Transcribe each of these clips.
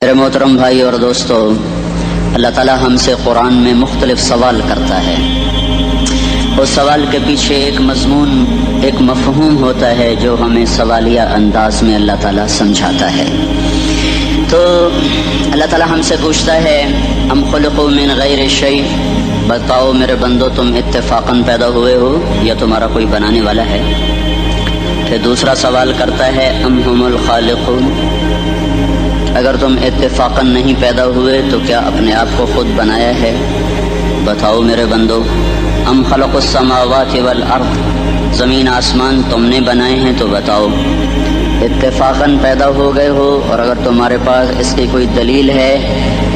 میرے محترم بھائی اور دوستو، اللہ تعالیٰ ہم سے قرآن میں مختلف سوال کرتا ہے۔ اس سوال کے پیچھے ایک مضمون، ایک مفہوم ہوتا ہے جو ہمیں سوالیہ انداز میں اللہ تعالیٰ سمجھاتا ہے۔ تو اللہ تعالیٰ ہم سے پوچھتا ہے ام خلقوا من غیر شیء، بتاؤ میرے بندو تم اتفاقاً پیدا ہوئے ہو یا تمہارا کوئی بنانے والا ہے؟ پھر دوسرا سوال کرتا ہے ام هم الخالقون، اگر تم اتفاقاً نہیں پیدا ہوئے تو کیا اپنے آپ کو خود بنایا ہے؟ بتاؤ میرے بندو ام خلق السماوات والارض، زمین آسمان تم نے بنائے ہیں تو بتاؤ اتفاقاً پیدا ہو گئے ہو؟ اور اگر تمہارے پاس اس کی کوئی دلیل ہے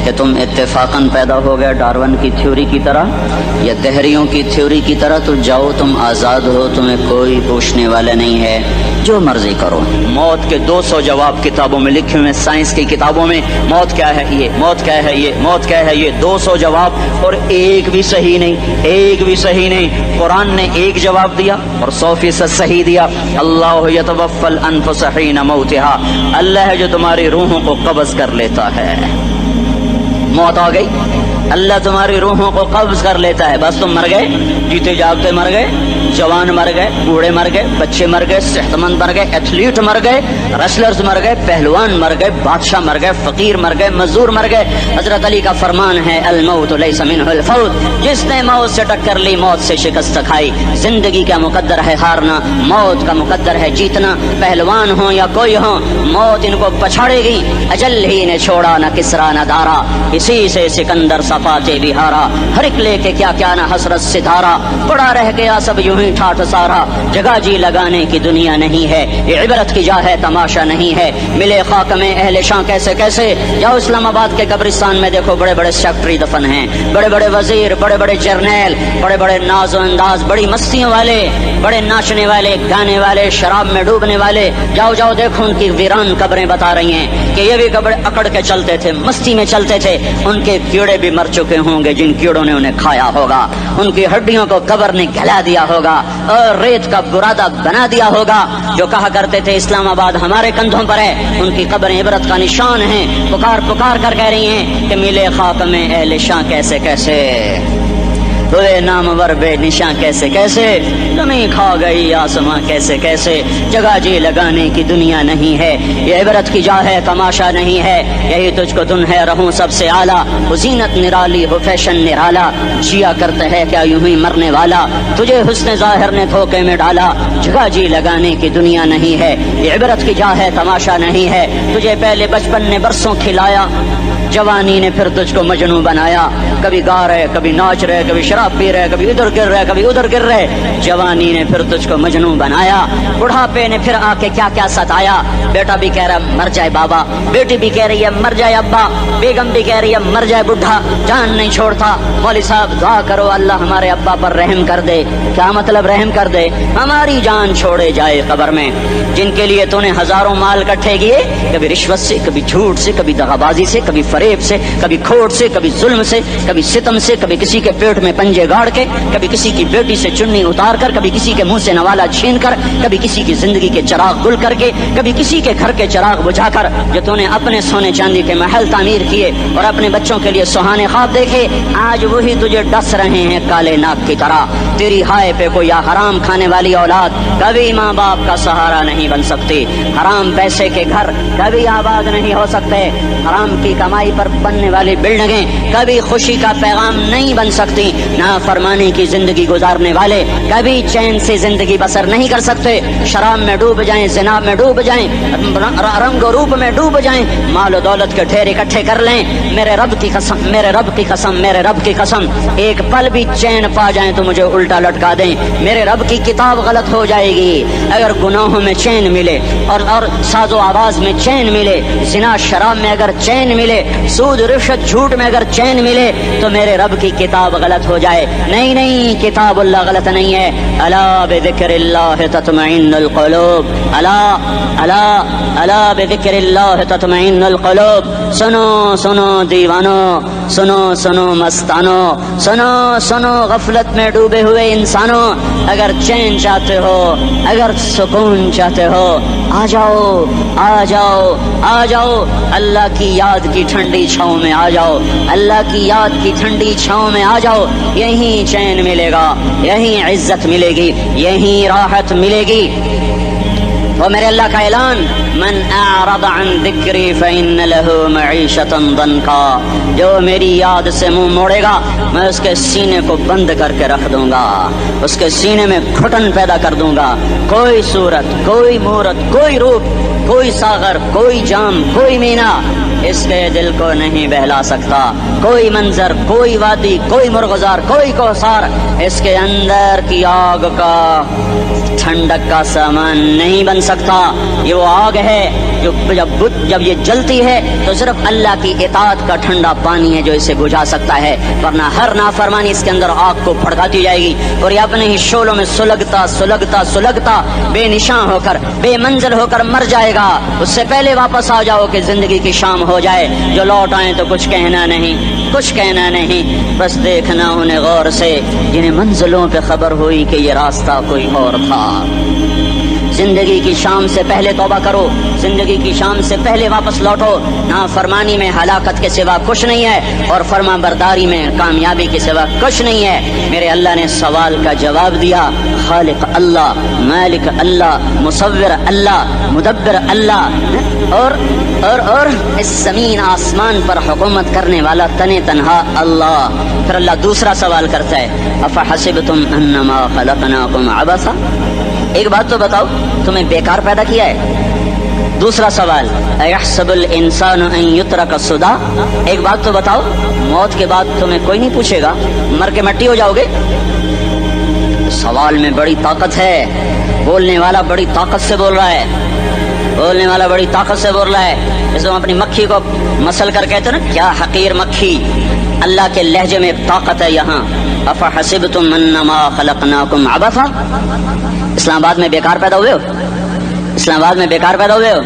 کہ تم اتفاقاً پیدا ہو گئے ڈارون کی تھیوری کی طرح یا دہریوں کی تھیوری کی طرح، تو جاؤ تم آزاد ہو، تمہیں کوئی پوچھنے والا نہیں ہے، جو مرضی کرو۔ موت کے 200 جواب کتابوں میں لکھے ہوئے، سائنس کی کتابوں میں موت کیا ہے یہ، موت کیا ہے یہ، موت کیا ہے یہ، 200 جواب، اور ایک بھی صحیح نہیں، ایک بھی صحیح نہیں۔ قرآن نے ایک جواب دیا اور 100% صحیح دیا۔ اللہ یتوفی الانفس حین موتها، اللہ ہے جو تمہاری روحوں کو قبض کر لیتا ہے۔ موت آ گئی، اللہ تمہاری روحوں کو قبض کر لیتا ہے، بس تم مر گئے، جیتے جاگتے مر گئے، جوان مر گئے، بوڑھے مر گئے، بچے مر گئے، صحت مند مر گئے، ایتھلیٹ مر گئے، ریسلرز مر گئے، پہلوان مر گئے، بادشاہ مر گئے، فقیر مر گئے، مزدور مر گئے۔ حضرت علی کا فرمان ہے الموت لیس منہ الفوت، جس نے موت سے ٹکر لی موت سے شکست کھائی۔ زندگی کا مقدر ہے ہارنا، موت کا مقدر ہے جیتنا۔ پہلوان ہوں یا کوئی ہوں، موت ان کو پچھاڑے گی۔ اجل ہی نے چھوڑا نہ کسرا نہ دارا، اسی سے سکندر صفاتے بہارا۔ ہر ایک لے کے کیا کیا نہ حسرت سے دھارا، پڑا رہ گیا سب یوں ہی ٹھاٹھ سارا۔ جگہ جی لگانے کی دنیا نہیں ہے، یہ عبرت کی جا ہے تماشا نہیں ہے۔ ملے خاک میں اہل شاں کیسے کیسے، جاؤ اسلام آباد کے قبرستان میں دیکھو، بڑے بڑے سیکٹری دفن ہیں، بڑے بڑے وزیر، بڑے بڑے جرنیل، بڑے بڑے ناز و انداز، بڑی مستیوں والے، بڑے ناچنے والے، گانے والے، شراب میں ڈوبنے والے۔ جاؤ جاؤ دیکھو ان کی ویران قبریں بتا رہی ہیں کہ یہ بھی قبر اکڑ کے چلتے تھے، مستی میں چلتے تھے، ان کے کیڑے بھی مر چکے ہوں گے جن کیڑوں نے انہیں کھایا ہوگا، ان کی ہڈیوں کو قبر نے گلا دیا ہوگا اور ریت کا برادہ بنا دیا ہوگا۔ جو کہا کرتے تھے اسلام آباد ہمارے کندھوں پر ہے، ان کی قبریں عبرت کا نشان ہیں۔ پکار پکار کر کہہ رہی ہیں کہ ملے خاک میں اہل شاں کیسے کیسے، ہوئے نامور بے نشاں کیسے کیسے، زمین کھا گئی آسماں کیسے کیسے۔ جگہ جی لگانے کی دنیا نہیں ہے، یہ عبرت کی جا ہے تماشا نہیں ہے۔ یہی تجھ کو دن ہے رہوں سب سے اعلیٰ، وہ زینت نرالی ہو فیشن نرالا، جیا کرتا ہے کیا یوں ہی مرنے والا، تجھے حسن ظاہر نے دھوکے میں ڈالا۔ جگہ جی لگانے کی دنیا نہیں ہے، یہ عبرت کی جا ہے تماشا نہیں ہے۔ تجھے پہلے بچپن نے برسوں کھلایا، جوانی نے پھر تجھ کو مجنوں بنایا۔ کبھی گا رہے، کبھی ناچ رہے، کبھی شراب پی رہے، کبھی ادھر گر رہے، کبھی ادھر گر رہے۔ جوانی نے پھر تجھ کو مجنوں بنایا، بڑھاپے نے پھر آ کے کیا کیا ستایا۔ بیٹا بھی کہہ رہا مر جائے بابا، بیٹی بھی کہہ رہی ہے مر جائے ابا، بیگم بھی کہہ رہی ہے مر جائے بڈھا، جان نہیں چھوڑتا۔ مولوی صاحب دعا کرو اللہ ہمارے ابا پر رحم کر دے۔ کیا مطلب رحم کر دے؟ ہماری جان چھوڑے جائے قبر میں۔ جن کے لیے تو نے ہزاروں مال اکٹھے کیے، کبھی رشوت سے، کبھی جھوٹ سے، کبھی دغا بازی سے، کبھی فریب سے، کبھی کھوٹ سے، کبھی ظلم سے، کبھی ستم سے، کبھی کسی کے پیٹ میں پنجے گاڑ کے، کبھی کسی کی بیٹی سے چنی اتار کر، کبھی کسی کے منہ سے نوالا چھین کر، کبھی کسی کی زندگی کے چراغ گل کر کے، کبھی کسی کے گھر کے چراغ بجھا کر۔ جو تو نے اپنے سونے چاندی کے محل تعمیر کیے اور اپنے بچوں کے لیے سہانے خواب دیکھے، آج وہی تجھے ڈس رہے ہیں کالے ناک کی طرح۔ تیری ہائے پہ کوئی حرام کھانے والی اولاد کبھی ماں باپ کا سہارا نہیں بن سکتی۔ حرام پیسے کے گھر کبھی آباد نہیں ہو سکتے۔ حرام کی کمائی پر بننے والی بلڈنگیں کبھی خوشی کا پیغام نہیں بن سکتی۔ نافرمانی کی زندگی گزارنے والے کبھی چین سے زندگی بسر نہیں کر سکتے۔ شراب میں ڈوب جائیں، زنا میں ڈوب جائیں، رنگ و روپ میں ڈوب جائیں، مال و دولت کے ڈھیر اکٹھے کر لیں، میرے رب کی قسم، میرے رب کی قسم، میرے رب کی قسم، ایک پل بھی چین پا جائیں تو مجھے الٹا لٹکا دیں، میرے رب کی کتاب غلط ہو جائے گی۔ اگر گناہوں میں چین ملے اور ساز و آواز میں چین ملے، زنا شراب میں اگر چین ملے، سود رشوت جھوٹ میں اگر چین ملے، تو میرے رب کی کتاب غلط ہو جائے۔ نہیں نہیں، کتاب اللہ غلط نہیں ہے۔ الا بذکر اللہ تطمئن القلوب، الا الا الا بذکر اللہ تطمئن القلوب۔ سنو سنو دیوانو، سنو سنو مستانو، سنو سنو غفلت میں ڈوبے ہوئے انسانوں، اگر چین چاہتے ہو، اگر سکون چاہتے ہو، آ جاؤ آ جاؤ آ جاؤ، اللہ کی یاد کی ٹھنڈی چھاؤں میں آ جاؤ، اللہ کی یاد کی ٹھنڈی چھاؤں میں آ جاؤ، یہیں چین ملے گا، یہیں عزت ملے گی، یہیں راحت ملے گی۔ وہ میرے اللہ کا اعلان، من اعرض عن ذکری فإن له معیشۃ ضنکا، جو میری یاد سے منہ موڑے گا میں اس کے سینے کو بند کر کے رکھ دوں گا، اس کے سینے میں گھٹن پیدا کر دوں گا۔ کوئی صورت، کوئی مورت، کوئی روپ، کوئی ساغر، کوئی جام، کوئی مینا اس کے دل کو نہیں بہلا سکتا، کوئی منظر، کوئی وادی، کوئی مرغزار، کوئی کوثر اس کے اندر کی آگ کا ٹھنڈک کا سامان نہیں بن سکتا۔ یہ وہ آگ ہے جو جب یہ جلتی ہے تو صرف اللہ کی اطاعت کا ٹھنڈا پانی ہے جو اسے بجھا سکتا ہے، ورنہ ہر نافرمانی اس کے اندر آگ کو بھڑکاتی جائے گی اور یہ اپنے ہی شعلوں میں سلگتا سلگتا سلگتا بے نشان ہو کر، بے منزل ہو کر مر جائے گا۔ اس سے پہلے واپس آ جاؤ کہ زندگی کی شام ہو جائے، جو لوٹ آئیں تو کچھ کہنا نہیں، کچھ کہنا نہیں، بس دیکھنا انہیں غور سے جنہیں منزلوں پہ خبر ہوئی کہ یہ راستہ کوئی اور تھا۔ زندگی کی شام سے پہلے توبہ کرو، زندگی کی شام سے پہلے واپس لوٹو۔ نافرمانی میں ہلاکت کے سوا کچھ نہیں ہے اور فرما برداری میں کامیابی کے سوا کچھ نہیں ہے۔ میرے اللہ نے سوال کا جواب دیا، خالق اللہ، مالک اللہ، مصور اللہ، مدبر اللہ، اور اس زمین آسمان پر حکومت کرنے والا تنے تنہا اللہ۔ پھر اللہ دوسرا سوال کرتا ہے، افحسبتم انما خلقناکم عبثا، ایک بات تو بتاؤ تمہیں بیکار پیدا کیا ہے؟ دوسرا سوال، ایحسب الانسان ان یترک سدی، ایک بات تو بتاؤ موت کے بعد تمہیں کوئی نہیں پوچھے گا، مر کے مٹی ہو جاؤ گے؟ سوال میں بڑی طاقت ہے، بولنے والا بڑی طاقت سے بول رہا ہے، بولنے والا بڑی طاقت سے بول رہا ہے۔ جیسے ہم اپنی مکھی کو مسل کر کہتے ہیں نا، کیا حقیر مکھی، اللہ کے لہجے میں ایک طاقت ہے یہاں۔ افحسبتم انما خلقناکم عبثا، اسلام آباد میں بیکار پیدا ہوئے ہو؟ اسلام آباد میں بیکار پیدا ہوئے ہو؟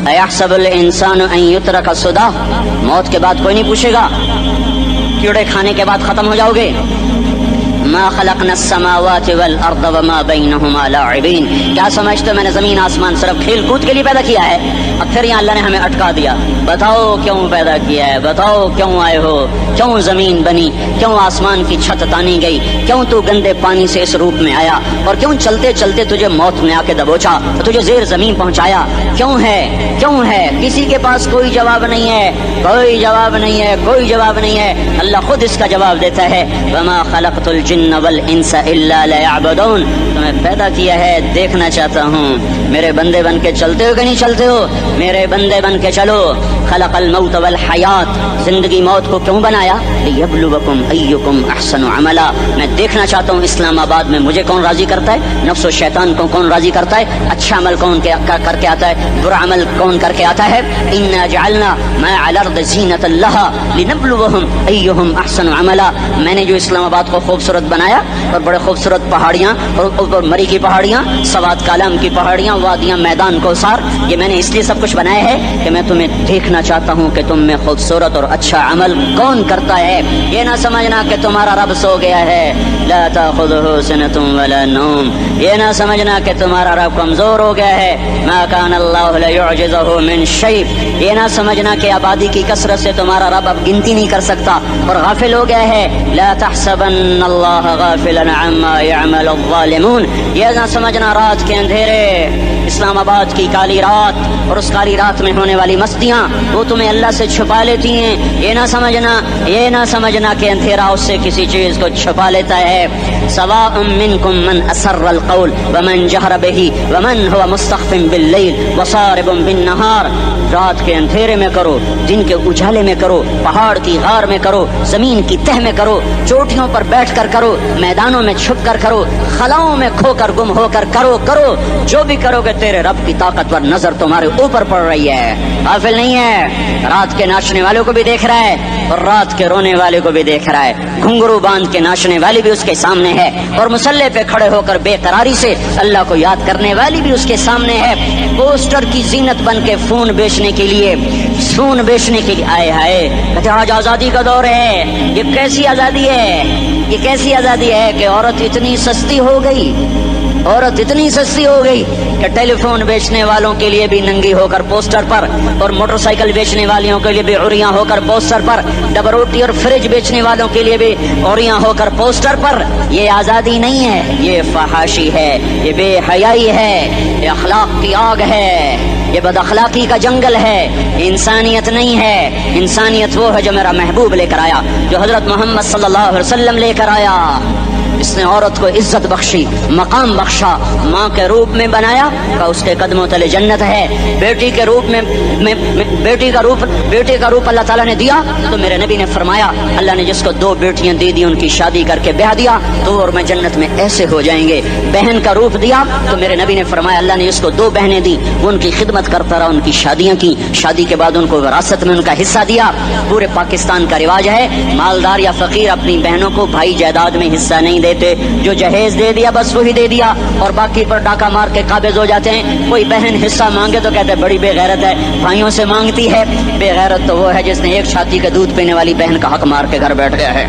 ایحسب الانسان ان یترک سدی، موت کے بعد کوئی نہیں پوچھے گا، کیڑے کھانے کے بعد ختم ہو جاؤ گے۔ ما خلقنا السماوات والارض وما بینہما لاعبین، کیا سمجھتے میں نے زمین آسمان صرف کھیل کود کے لیے پیدا کیا ہے؟ اب پھر یہاں اللہ نے ہمیں اٹکا دیا، بتاؤ کیوں پیدا کیا ہے، بتاؤ کیوں آئے ہو، کیوں زمین بنی، کیوں آسمان کی چھت تانی گئی، کیوں تو گندے پانی سے اس روپ میں آیا، اور کیوں چلتے چلتے تجھے موت نے آ کے دبوچا، تجھے زیر زمین پہنچایا، کیوں ہے، کیوں ہے؟ کسی کے پاس کوئی جواب نہیں ہے، کوئی جواب نہیں ہے، کوئی جواب نہیں ہے۔ اللہ خود اس کا جواب دیتا ہے، وما خلقت الجن والانس الا لیعبدون، تمہیں پیدا کیا ہے دیکھنا چاہتا ہوں، میرے بندے بن کے چلتے ہو کہ نہیں چلتے ہو؟ میرے بندے بن کے چلو۔ خلق الموت والحیات، زندگی موت کو کیوں بنایا؟ لیبلوکم ایکم احسن عملا، میں دیکھنا چاہتا ہوں اسلام آباد میں مجھے کون راضی کرتا ہے، نفس و شیطان کو کون راضی کرتا ہے، اچھا عمل کون کر کے آتا ہے، برا عمل کون کر کے آتا ہے۔ انا جعلنا ما علی الارض زینۃ لها لنبلوہم ایہم احسن عملا، میں نے جو اسلام آباد کو خوبصورت بنایا اور بڑے خوبصورت پہاڑیاں اور مری کی پہاڑیاں، سوات کالم کی پہاڑیاں، وادیاں، میدان کوثر، یہ میں نے اس لیے سب کچھ بنایا ہے کہ میں تمہیں دیکھنا چاہتا ہوں کہ تم میں خوبصورت اور اچھا عمل کون کرتا ہے۔ یہ نہ سمجھنا کہ تمہارا رب سو گیا ہے، لا تاخذہ سنۃ ولا نوم، یہ نہ سمجھنا کہ تمہارا رب کمزور ہو گیا ہے، ما کان اللہ لیعجزہ من شیء، یہ نہ سمجھنا کہ آبادی کی کثرت سے تمہارا رب اب گنتی نہیں کر سکتا اور غافل ہو گیا ہے، لا تحسبن اللہ غافلا عما يعمل الظالمون، یہ نہ سمجھنا رات کے اندھیرے، اسلام آباد کی کالی رات اور اس کالی رات میں ہونے والی مستیاں وہ تمہیں اللہ سے چھپا لیتی ہیں، یہ نہ سمجھنا کہ اندھیرا اس سے کسی چیز کو چھپا لیتا ہے۔ سواء منکم من اسر القول ومن جہر به ومن هو مستخف باللیل وصارب بالنہار، رات کے اندھیرے میں کرو، دن کے اجالے میں کرو، پہاڑ کی غار میں کرو، زمین کی تہ میں کرو، چوٹیوں پر بیٹھ کر کرو، میدانوں میں چھپ کر کرو، خلاؤں میں کھو کر گم ہو کر کرو، جو بھی کرو گے تیرے رب کی طاقتور نظر تمہارے اوپر پڑ رہی ہے، غافل نہیں ہے، رات کے ناچنے والوں کو بھی دیکھ رہا ہے اور رات کے رونے والے کو بھی دیکھ رہا ہے، گھنگرو باندھ کے ناچنے والی بھی اس کے سامنے ہے اور مسلح پہ کھڑے ہو کر بے قراری سے اللہ کو یاد کرنے والی بھی اس کے سامنے ہے، پوسٹر کی زینت بن کے فون بیچنے کے لیے آئے ہائے کہتے آج آزادی کا دور ہے، یہ کیسی آزادی ہے، یہ کیسی آزادی ہے کہ عورت اتنی سستی ہو گئی، عورت اتنی سستی ہو گئی کہ ٹیلی فون بیچنے والوں کے لیے بھی ننگی ہو کر پوسٹر پر، اور موٹر سائیکل بیچنے والیوں کے لیے بھی عریاں ہو کر پوسٹر پر، ڈبل روٹی اور فریج بیچنے والوں کے لیے بھی عریاں ہو کر پوسٹر پر۔ یہ آزادی نہیں ہے، یہ فحاشی ہے، یہ بے حیائی ہے، یہ اخلاق کی آگ ہے، یہ بد اخلاقی کا جنگل ہے، انسانیت نہیں ہے۔ انسانیت وہ ہے جو میرا محبوب لے کر آیا، جو حضرت محمد صلی اللہ علیہ وسلم لے کر آیا۔ اس نے عورت کو عزت بخشی، مقام بخشا، ماں کے روپ میں بنایا کہ اس کے قدموں تلے جنت ہے، بیٹی کے روپ میں بیٹے کا روپ اللہ تعالیٰ نے دیا تو میرے نبی نے فرمایا اللہ نے جس کو 2 بیٹیاں دی ان کی شادی کر کے بیاہ دیا تو اور میں جنت میں ایسے ہو جائیں گے۔ بہن کا روپ دیا تو میرے نبی نے فرمایا اللہ نے جس کو 2 بہنیں دی وہ ان کی خدمت کرتا رہا، ان کی شادیاں کی، شادی کے بعد ان کو وراثت میں ان کا حصہ دیا۔ پورے پاکستان کا رواج ہے مالدار یا فقیر اپنی بہنوں کو بھائی جائیداد میں حصہ نہیں دیتے، جو جہیز دے دیا بس وہی دے دیا اور باقی پر ڈاکہ مار کے قابض ہو جاتے ہیں۔ کوئی بہن حصہ مانگے تو کہتے بڑی بے غیرت ہے، بھائیوں سے مانگتی ہے۔ بے غیرت تو وہ ہے جس نے ایک چھاتی کا دودھ پینے والی بہن کا حق مار کے گھر بیٹھ گیا ہے۔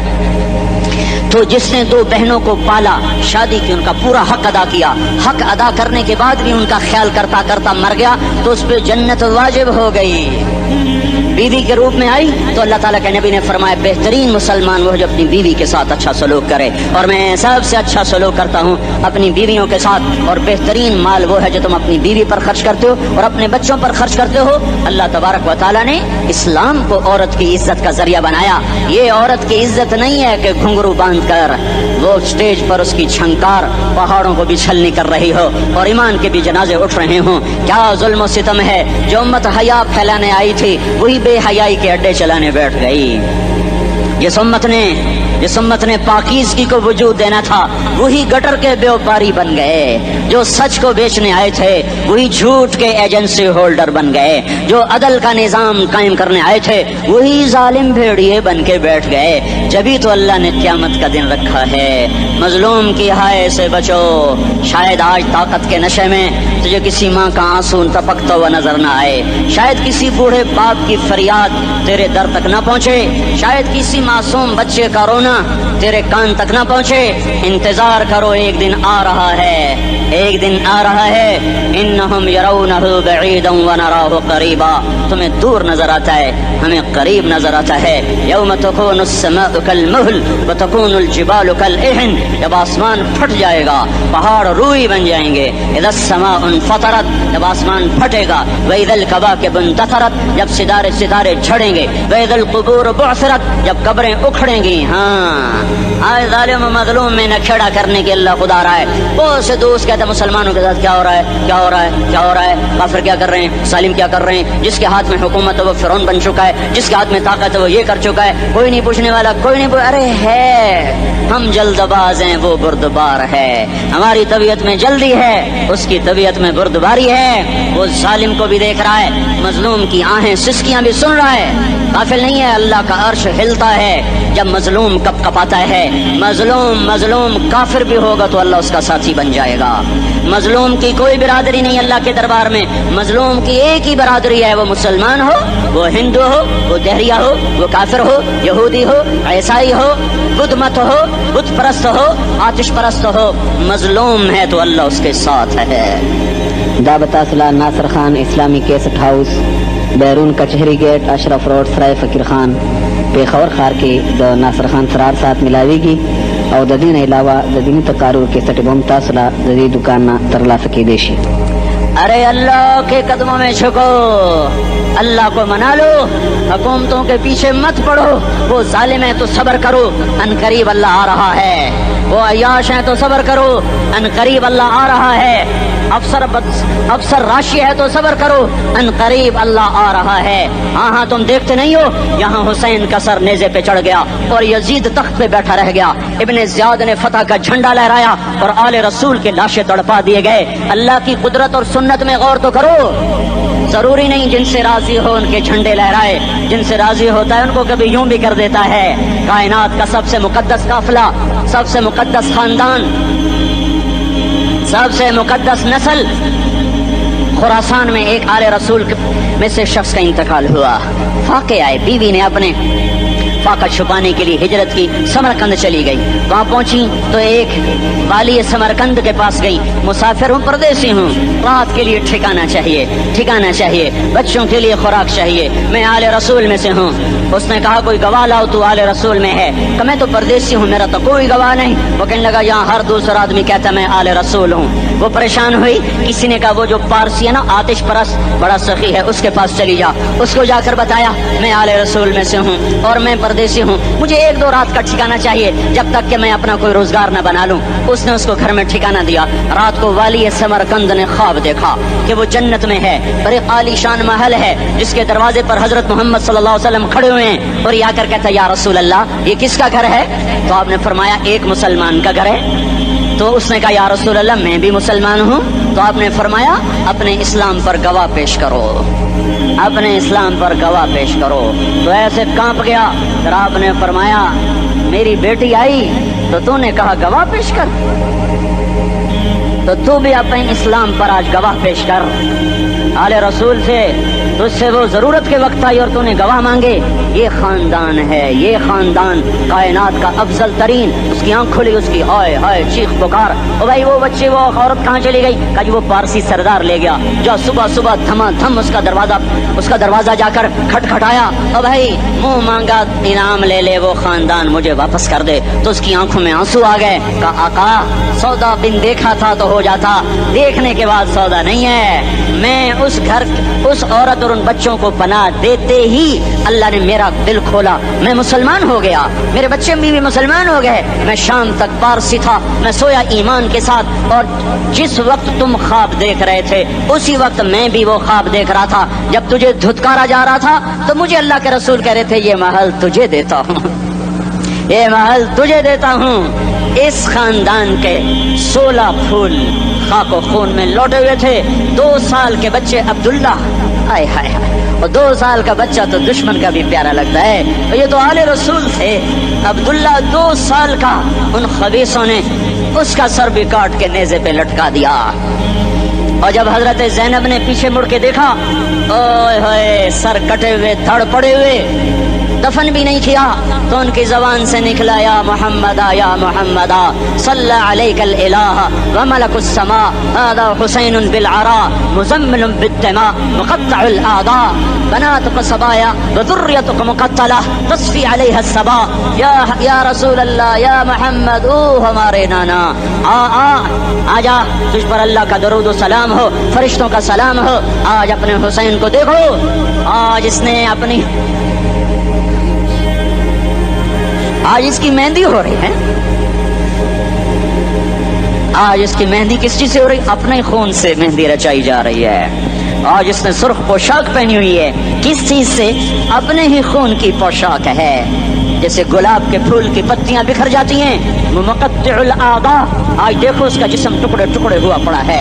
تو جس نے 2 بہنوں کو پالا، شادی کی، ان کا پورا حق ادا کیا، حق ادا کرنے کے بعد بھی ان کا خیال کرتا کرتا مر گیا تو اس پہ جنت واجب ہو گئی۔ بیوی کے روپ میں آئی تو اللہ تعالیٰ کے نبی نے فرمایا بہترین مسلمان وہ جو اپنی بیوی کے ساتھ اچھا سلوک کرے، اور میں سب سے اچھا سلوک کرتا ہوں اپنی بیویوں کے ساتھ، اور بہترین مال وہ ہے جو تم اپنی بیوی پر خرچ کرتے ہو اور اپنے بچوں پر خرچ کرتے ہو۔ اللہ تبارک و تعالیٰ نے اسلام کو عورت کی عزت کا ذریعہ بنایا۔ یہ عورت کی عزت نہیں ہے کہ گھنگرو باندھ کر وہ اسٹیج پر اس کی چھنکار پہاڑوں کو بھی چھلنی کر رہی ہو اور ایمان کے بھی جنازے اٹھ رہے ہوں۔ کیا ظلم و ستم ہے، جو امت حیا پھیلانے آئی تھی وہی بے حیائی کے اڈے چلانے بیٹھ گئی۔ جس امت نے پاکیزگی کو وجود دینا تھا وہی گٹر کے بیوپاری بن گئے، جو سچ کو بیچنے آئے تھے وہی جھوٹ کے ایجنسی ہولڈر بن گئے، جو عدل کا نظام قائم کرنے آئے تھے وہی ظالم بھیڑیے بن کے بیٹھ گئے۔ جبھی تو اللہ نے قیامت کا دن رکھا ہے۔ مظلوم کی ہائے سے بچو، شاید آج طاقت کے نشے میں تجھے کسی ماں کا آنسو ٹپکتا ہوا نظر نہ آئے، شاید کسی بوڑھے باپ کی فریاد تیرے در تک نہ پہنچے، شاید کسی معصوم بچے کا رونا تیرے کان تک نہ پہنچے۔ انتظار کرو، ایک دن آ رہا ہے، ایک دن آ رہا ہے۔ انہم یرونہ بعیدا ونراہ قریبا، تمہیں دور نظر آتا ہے، ہمیں قریب نظر آتا ہے۔ یوم تکون السماء کالمہل وتکون الجبال کالعہن، جب آسمان پھٹ جائے گا پہاڑ روئی بن جائیں گے۔ اذا السماء انفطرت، جب آسمان پھٹے گا۔ واذا الکواکب انتثرت، جب ستارے جھڑیں گے۔ واذا القبور بعثرت، جب قبریں اکھڑیں گی۔ ہاں آج ظالم و مظلوم میں نہ کھڑا کرنے کے اللہ خدا رہا ہے۔ بہت سے دوست کہتے ہیں مسلمانوں کے ساتھ کیا ہو رہا ہے، کیا ہو رہا ہے، کیا ہو رہا ہے، کافر کیا کر رہے ہیں، ظالم کیا کر رہے ہیں، جس کے ہاتھ میں حکومت ہے وہ فرعون بن چکا ہے، جس کے ہاتھ میں طاقت ہے وہ یہ کر چکا ہے، کوئی نہیں پوچھنے والا، کوئی نہیں ارے ہے، ہم جلد باز ہیں وہ بردبار ہے، ہماری طبیعت میں جلدی ہے اس کی طبیعت میں بردباری ہے۔ وہ ظالم کو بھی دیکھ رہا ہے، مظلوم کی آہیں سسکیاں بھی سن رہا ہے، غافل نہیں ہے۔ اللہ کا عرش ہلتا ہے جب مظلوم کپ کپاتا ہے۔ مظلوم کافر بھی ہوگا تو اللہ اس کا ساتھی بن جائے گا۔ مظلوم کی کوئی برادری نہیں اللہ کے دربار میں، مظلوم کی ایک ہی برادری ہے، وہ مسلمان ہو، وہ ہندو ہو، وہ دہریہ ہو، وہ کافر ہو، یہودی ہو، عیسائی ہو، بدھ مت ہو، بت پرست ہو، آتش پرست ہو، مظلوم ہے تو اللہ اس کے ساتھ ہے۔ دعوت اصلاح ناصر خان اسلامی کیسٹ ہاؤس، بیرون کچہری گیٹ، اشرف روڈ، سرائے فقیر خان، پیښور ښار کې د ناصر خان سرار سات ملاویږي او د دې نه علاوه د دیني تقارر کیسټ به هم تاسو له د دې دکان نه ترلاسه کیدی شي۔ ارے اللہ کے قدموں میں جھکو، اللہ کو منا لو، حکومتوں کے پیچھے مت پڑو۔ وہ ظالم ہے تو صبر کرو، ان قریب اللہ آ رہا ہے۔ وہ عیاش ہیں تو صبر کرو، ان قریب اللہ آ رہا ہے۔ افسر راشی ہے تو صبر کرو، ان قریب اللہ آ رہا ہے۔ ہاں تم دیکھتے نہیں ہو، یہاں حسین کا سر نیزے پہ چڑھ گیا اور یزید تخت پہ بیٹھا رہ گیا، ابن زیاد نے فتح کا جھنڈا لہرایا اور آل رسول کے لاشیں تڑپا دیے گئے۔ اللہ کی قدرت اور سنت میں غور تو کرو۔ ضروری نہیں جن سے راضی ہو ان کے جھنڈے لہرائے، جن سے راضی ہوتا ہے ان کو کبھی یوں بھی کر دیتا ہے۔ کائنات کا سب سے مقدس قافلہ، سب سے مقدس خاندان، سب سے مقدس نسل، خراسان میں ایک آل رسول میں سے شخص کا انتقال ہوا۔ فاقے آئے، بیوی نے اپنے فاقہ چھپانے کے لیے ہجرت کی، سمرقند چلی گئی۔ وہاں پہنچی تو ایک والی سمرقند کے پاس گئی، مسافر ہوں، پردیسی ہوں، رات کے لیے ٹھکانا چاہیے، ٹھکانا چاہیے، بچوں کے لیے خوراک چاہیے، میں آل رسول میں سے ہوں۔ اس نے کہا کوئی گواہ لاؤ، تو آل رسول میں ہے؟ کہ میں تو پردیسی ہوں، میرا تو کوئی گواہ نہیں۔ وہ کہنے لگا یہاں ہر دوسرا آدمی کہتا میں آل رسول ہوں۔ وہ پریشان ہوئی، کسی نے کہا وہ جو پارسی ہے نا آتش پرست بڑا سخی ہے، اس کے پاس چلی جا۔ اس کو جا کر بتایا میں آل رسول میں سے ہوں اور میں پردیسی ہوں، مجھے 1-2 رات کا ٹھکانا چاہیے جب تک کہ میں اپنا کوئی روزگار نہ بنا لوں۔ اس نے اس کو گھر میں ٹھکانا دیا۔ رات کو والی سمرقند نے خواب دیکھا کہ وہ جنت میں ہے اور ایک عالی شان محل ہے جس کے دروازے پر حضرت محمد صلی اللہ علیہ وسلم کھڑے ہوئے ہیں، اور یہ آ کر کہتا یا رسول اللہ یہ کس کا گھر ہے؟ تو آپ نے فرمایا ایک مسلمان کا گھر ہے۔ تو اس نے کہا یا رسول اللہ میں بھی مسلمان ہوں۔ تو آپ نے فرمایا اپنے اسلام پر گواہ پیش کرو، اپنے اسلام پر گواہ پیش کرو۔ تو ایسے کانپ گیا۔ پھر آپ نے فرمایا میری بیٹی آئی تو تو نے کہا گواہ پیش کر، تو تو بھی اپنے اسلام پر آج گواہ پیش کر۔ آل رسول سے تجھ سے وہ ضرورت کے وقت آئی اور تو نے گواہ مانگے۔ یہ خاندان ہے، یہ خاندان کائنات کا افضل ترین۔ اس کی آنکھ کھلی، اس کی ہائے ہائے چیخ پکار، او بھائی وہ بچے وہ عورت کہاں چلی گئی؟ کہا جی وہ پارسی سردار لے گیا، جو صبح صبح دھما دھم اس کا دروازہ جا کر کھٹکھٹایا، او بھائی منہ مانگا انعام لے لے، وہ خاندان مجھے واپس کر دے۔ تو اس کی آنکھوں میں آنسو آ گئے۔ کہا آقا سودا بن دیکھا تھا تو ہو جاتا، دیکھنے کے بعد سودا نہیں ہے۔ میں اس گھر اس عورت اور ان بچوں کو پناہ دیتے ہی اللہ نے میرا دل کھولا، میں مسلمان ہو گیا، میرے بچے بھی مسلمان ہو گئے۔ میں شام تک پارسی تھا، میں سویا ایمان کے ساتھ، اور جس وقت تم خواب دیکھ رہے تھے اسی وقت میں بھی وہ خواب دیکھ رہا تھا۔ جب تجھے دھتکارا جا رہا تھا تو مجھے اللہ کے رسول کہہ رہے تھے یہ محل تجھے دیتا ہوں، یہ محل تجھے دیتا ہوں۔ اس خاندان کے 16 پھول خاک و خون میں لوٹے ہوئے تھے۔ 2 سال کے بچے عبداللہ، ہائے ہائے ہائے، اور 2 سال کا بچہ تو دشمن کا بھی پیارا لگتا ہے، یہ تو آل رسول تھے۔ عبداللہ 2 سال کا، ان خبیثوں نے اس کا سر بھی کاٹ کے نیزے پہ لٹکا دیا۔ اور جب حضرت زینب نے پیچھے مڑ کے دیکھا، اوئے ہوئے سر کٹے ہوئے، دھڑ پڑے ہوئے، دفن بھی نہیں کیا، تو ان کی زبان سے نکلا یا محمد یا محمد صلی علیک الالہ وملک السماء هذا حسین بالعراء مزمل بالدماء مقطع الاعضاء بناتك صبايا وذريتك مقتلہ تصفی علیہ الصبا۔ یا رسول اللہ یا محمد، او ہمارے نانا، آ جا، تجھ پر اللہ کا درود و سلام ہو، فرشتوں کا سلام ہو۔ آج اپنے حسین کو دیکھو، آج اس نے اپنی آج اس کی مہندی ہو رہی ہے۔ آج اس کی مہندی کس چیز سے ہو رہی؟ اپنے خون سے مہندی رچائی جا رہی ہے۔ آج اس نے سرخ پوشاک پہنی ہوئی ہے، کس چیز سے؟ اپنے ہی خون کی پوشاک ہے۔ جیسے گلاب کے پھول کی پتیاں بکھر جاتی ہیں، مقطع الاعضاء، آج دیکھو اس کا جسم ٹکڑے ٹکڑے ہوا پڑا ہے۔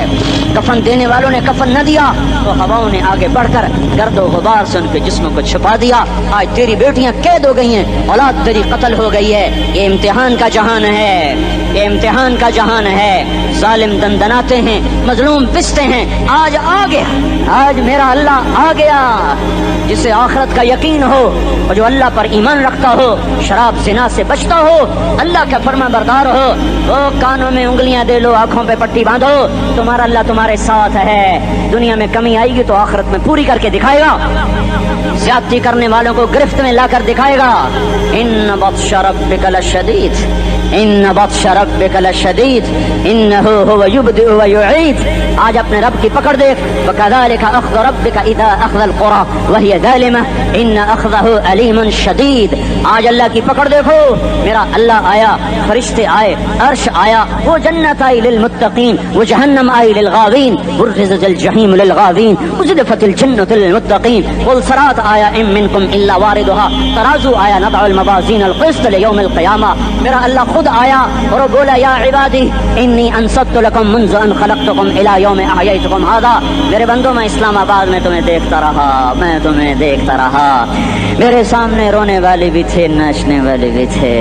کفن دینے والوں نے کفن نہ دیا تو ہواؤں نے آگے بڑھ کر گرد و غبار سے ان کے جسموں کو چھپا دیا۔ آج تیری بیٹیاں قید ہو گئی ہیں، اولاد تیری قتل ہو گئی ہے۔ یہ امتحان کا جہان ہے، یہ امتحان کا جہان ہے۔ ظالم دندناتے ہیں، مظلوم پستے ہیں۔ آج آ گیا، آج میرا اللہ آ گیا، جسے آخرت کا یقین ہو اور جو اللہ پر ایمان رکھتا ہو، شراب زنا سے بچتا ہو، اللہ کا فرما بردار ہو، وہ کانوں میں انگلیاں دے لو، آنکھوں پہ پٹی باندھو، تمہارا اللہ تمہارے ساتھ ہے۔ دنیا میں کمی آئے گی تو آخرت میں پوری کر کے دکھائے گا، زیادتی کرنے والوں کو گرفت میں لا کر دکھائے گا۔ ان بطش ربک لشدید، ان بطش ربک لشدید انہ هو یبدئ ویعید۔ آج اپنے رب کی پکڑ دیکھ، وکذالک اخذ ربک اذا اخذ القری وہی ظالمہ ان اخذہ علیم شدید۔ آج اللہ کی پکڑ دیکھو، میرا اللہ آیا، فرشتے آئے، عرش آیا، وہ جنت آئی للمتقین، وہ جہنم آئی للغاوین، برزت الجحیم للغاوین، ازلفت الجنت للمتقین، والصراط آیا ان منکم الا واردها، ترازو آیا، نضع الموازین القسط لیوم القیامہ۔ میرا اللہ خود آیا اور وہ بولا یا عبادی انی انصت لکم منذ ان خلقتکم الی یوم احییتکم ھذا، میرے بندوں میں اسلام آباد میں تمہیں دیکھتا رہا، میرے سامنے رونے والے بھی تھے، ناچنے والے بھی تھے،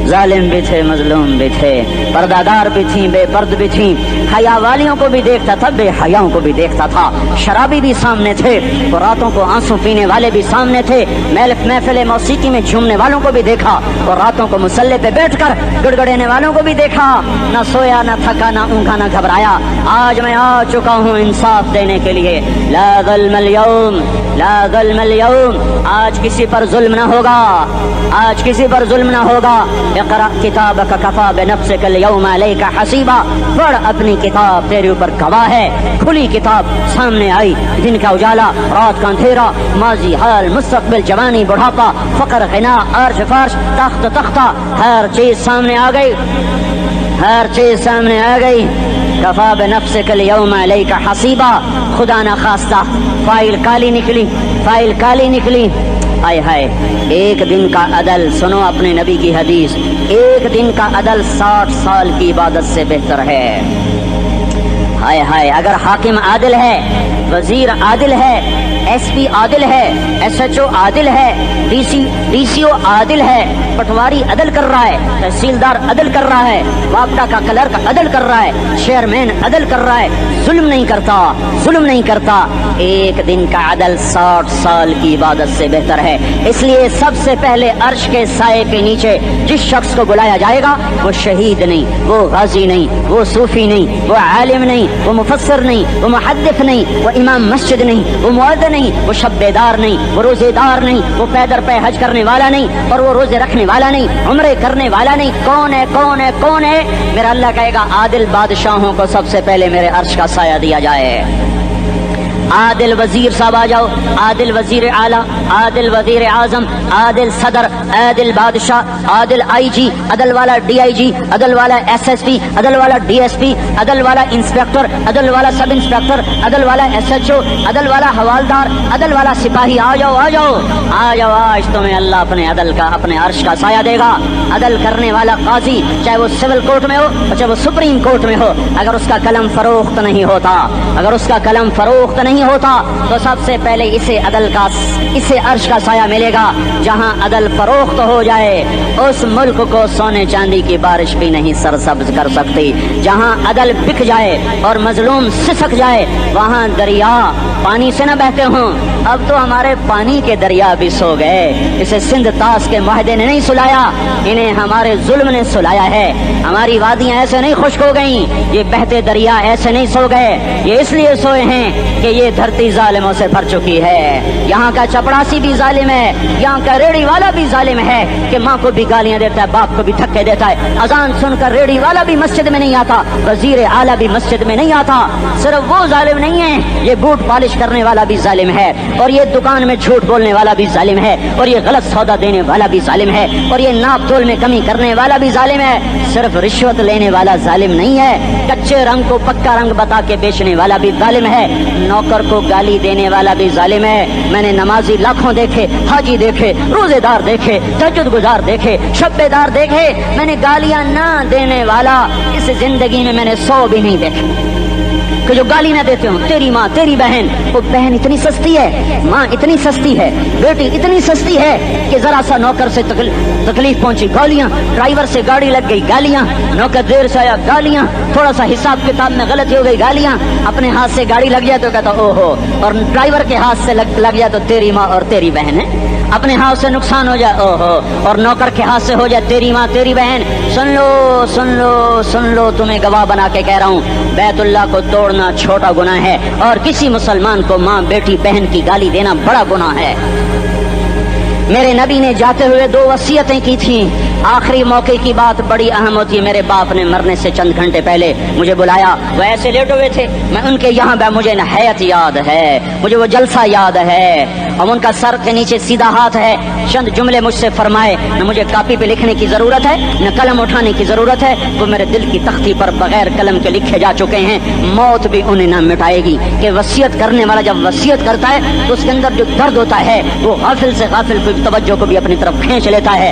ظالم بھی تھے، مظلوم بھی تھے، پردہ بھی تھیں، بے پرد بھی تھیں، حیا والیوں کو بھی دیکھتا تھا، بے حیاؤں کو بھی دیکھتا تھا، شرابی بھی سامنے تھے، اور راتوں کو آنسو پینے والے بھی سامنے تھے، محفل موسیقی میں جھومنے والوں کو بھی دیکھا، اور راتوں کو مصلے پہ بیٹھ کر گڑگڑانے والوں کو بھی دیکھا، نہ سویا نہ تھکا نہ اونگا نہ گھبرایا۔ آج میں آ چکا ہوں انصاف دینے کے لیے، لا ظلم اليوم، لا ظلم اليوم، آج کسی پر ظلم نہ ہوگا، آج کسی پر ظلم نہ ہوگا۔ اقرأ کتابک کفی بنفسک اليوم علیک حسیبا، پڑھ اپنی کتاب، تیرے اوپر گواہ ہے۔ کھلی کتاب سامنے آئی، دن کا اجالا، رات کا اندھیرا، ماضی حال مستقبل، جوانی بڑھاپا، فقر غنا، عرش فرش، تخت تختہ، ہر چیز سامنے آ گئی، ہر چیز سامنے آ گئی۔ کفی بنفسک اليوم علیک حسیبا، خدا نہ خواستہ فائل کالی نکلی، فائل کالی نکلی۔ آئے ہائے، ایک دن کا عدل، سنو اپنے نبی کی حدیث، ایک دن کا عدل 60 سال کی عبادت سے بہتر ہے۔ ہائے ہائے، اگر حاکم عادل ہے، وزیر عادل ہے، ایس پی عادل ہے، ایس ایچ او عادل ہے، ڈی سی او عادل ہے، پٹواری عدل کر رہا ہے، تحصیلدار عدل کر رہا ہے، وابڈا کا کلرک عدل کر رہا ہے، چیئرمین عدل کر رہا ہے، ظلم نہیں کرتا، ظلم نہیں کرتا، ایک دن کا عدل 60 سال کی عبادت سے بہتر ہے۔ اس لیے سب سے پہلے عرش کے سائے کے نیچے جس شخص کو بلایا جائے گا وہ شہید نہیں، وہ غازی نہیں، وہ صوفی نہیں، وہ عالم نہیں، وہ مفسر نہیں، وہ محدث نہیں، وہ امام مسجد نہیں، وہ مؤذن نہیں، وہ شب بیدار نہیں، وہ روزے دار نہیں، وہ پیدر پہ حج کرنے والا نہیں، اور وہ روزے رکھنے والا نہیں، عمرے کرنے والا نہیں۔ کون ہے، کون ہے، کون ہے؟ میرا اللہ کہے گا عادل بادشاہوں کو سب سے پہلے میرے عرش کا سایہ دیا جائے۔ عادل وزیر صاحب آ جاؤ، عادل وزیر اعلیٰ، عادل وزیر اعظم، عادل صدر، عادل بادشاہ، عادل آئی جی، عدل والا ڈی آئی جی، عدل والا ایس ایس پی، عدل والا ڈی ایس پی، عدل والا انسپیکٹر، عدل والا سب انسپیکٹر، عدل والا ایس ایچ او، عدل والا حوالدار، عدل والا سپاہی، آ جاؤ آ جاؤ آ جاؤ، آج تمہیں اللہ اپنے عدل کا، اپنے عرش کا سایہ دے گا۔ عدل کرنے والا قاضی، چاہے وہ سول کورٹ میں ہو چاہے وہ سپریم کورٹ میں ہو، اگر اس کا قلم فروخت نہیں ہوتا، اگر اس کا قلم فروخت نہیں ہوتا تو سب سے پہلے اسے عدل کا، اسے عرش کا سایہ ملے گا۔ جہاں عدل فروخت ہو جائے اس ملک کو سونے چاندی کی بارش بھی نہیں سرسبز کر سکتی۔ جہاں عدل بک جائے اور مظلوم سسک جائے وہاں دریا پانی سے نہ بہتے ہوں۔ اب تو ہمارے پانی کے دریا بھی سو گئے، اسے سندھ طاس کے معاہدے نے نہیں سلایا، انہیں ہمارے ظلم نے سلایا ہے۔ ہماری وادیاں ایسے نہیں خشک ہو گئیں، یہ بہتے دریا ایسے نہیں سو گئے، یہ اس لیے سوئے ہیں کہ یہ دھرتی ظالموں سے بھر چکی ہے۔ یہاں کا چپڑاسی بھی ظالم ہے، یہاں کا ریڑھی والا بھی ظالم ہے کہ ماں کو بھی گالیاں دیتا ہے، باپ کو بھی دھکے دیتا ہے۔ اذان سن کر ریڑھی والا بھی مسجد میں نہیں آتا، وزیر اعلیٰ بھی مسجد میں نہیں آتا۔ صرف وہ ظالم نہیں ہے، یہ بوٹ پالش کرنے والا بھی ظالم ہے، اور یہ دکان میں جھوٹ بولنے والا بھی ظالم ہے، اور یہ غلط سودا دینے والا بھی ظالم ہے، اور یہ ناپ تول میں کمی کرنے والا بھی ظالم ہے۔ صرف رشوت لینے والا ظالم نہیں ہے، کچے رنگ کو پکا رنگ بتا کے بیچنے والا بھی ظالم ہے، نوکر کو گالی دینے والا بھی ظالم ہے۔ میں نے نمازی لاکھوں دیکھے، حاجی دیکھے، روزے دار دیکھے، تہجد گزار دیکھے، شب بیدار دیکھے، میں نے گالیاں نہ دینے والا اس زندگی میں نے 100 بھی نہیں دیکھے کہ جو گالی نہ دیتے ہوں۔ تیری ماں، تیری بہن، وہ بہن اتنی سستی ہے، ماں اتنی سستی ہے، بیٹی اتنی سستی ہے کہ ذرا سا نوکر سے تکلیف پہنچی گالیاں، ڈرائیور سے گاڑی لگ گئی گالیاں، نوکر دیر سے آیا گالیاں، تھوڑا سا حساب کتاب میں غلطی ہو گئی گالیاں، اپنے ہاتھ سے گاڑی لگ جائے تو کہتا او ہو، اور ڈرائیور کے ہاتھ سے لگ جائے تو تیری ماں اور تیری بہن ہے، اپنے ہاتھ سے نقصان ہو جائے او ہو، اور نوکر کے ہاتھ سے ہو جائے تیری ماں تیری بہن۔ سن لو سن لو سن لو، تمہیں گواہ بنا کے کہہ رہا ہوں، بیت اللہ کو توڑنا چھوٹا گناہ ہے، اور کسی مسلمان کو ماں بیٹی بہن کی گالی دینا بڑا گناہ ہے۔ میرے نبی نے جاتے ہوئے 2 وصیتیں کی تھیں، آخری موقع کی بات بڑی اہم ہوتی ہے۔ میرے باپ نے مرنے سے چند گھنٹے پہلے مجھے بلایا، وہ ایسے لیٹے ہوئے تھے، میں ان کے یہاں مجھے نہایت یاد ہے، مجھے وہ جلسہ یاد ہے، اور ان کا سر کے نیچے سیدھا ہاتھ ہے۔ چند جملے مجھ سے فرمائے، نہ مجھے کاپی پہ لکھنے کی ضرورت ہے نہ قلم اٹھانے کی ضرورت ہے، وہ میرے دل کی تختی پر بغیر قلم کے لکھے جا چکے ہیں، موت بھی انہیں نہ مٹائے گی۔ کہ وصیت کرنے والا جب وصیت کرتا ہے تو اس کے اندر جو درد ہوتا ہے وہ غافل سے غافل کو توجہ کو بھی اپنی طرف کھینچ لیتا ہے،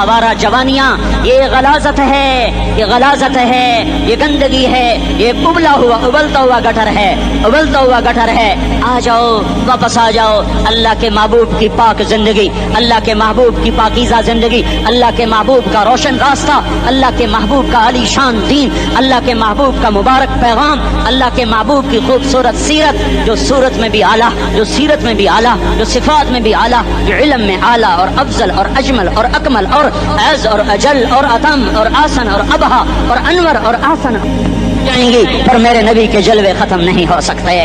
آوارہ جوانیاں، یہ غلاظت ہے، یہ غلاظت ہے، یہ گندگی ہے، یہ ابلتا ہوا گٹر ہے، ابلتا ہوا گٹر ہے۔ آ جاؤ، واپس آ جاؤ اللہ کے محبوب کی پاک زندگی، اللہ کے محبوب کی پاکیزہ زندگی، اللہ کے محبوب کا روشن راستہ، اللہ کے محبوب کا علی شان دین، اللہ کے محبوب کا مبارک پیغام، اللہ کے محبوب کی خوبصورت سیرت، جو صورت میں بھی اعلیٰ، جو سیرت میں بھی اعلیٰ، جو صفات میں بھی اعلیٰ، جو علم میں اعلیٰ اور افضل اور اجمل اور اکمل اور اعز اور اجل اور اتم اور آسن اور ابہا اور انور اور آسن جائیں گی، پر میرے نبی کے جلوے ختم نہیں ہو سکتے۔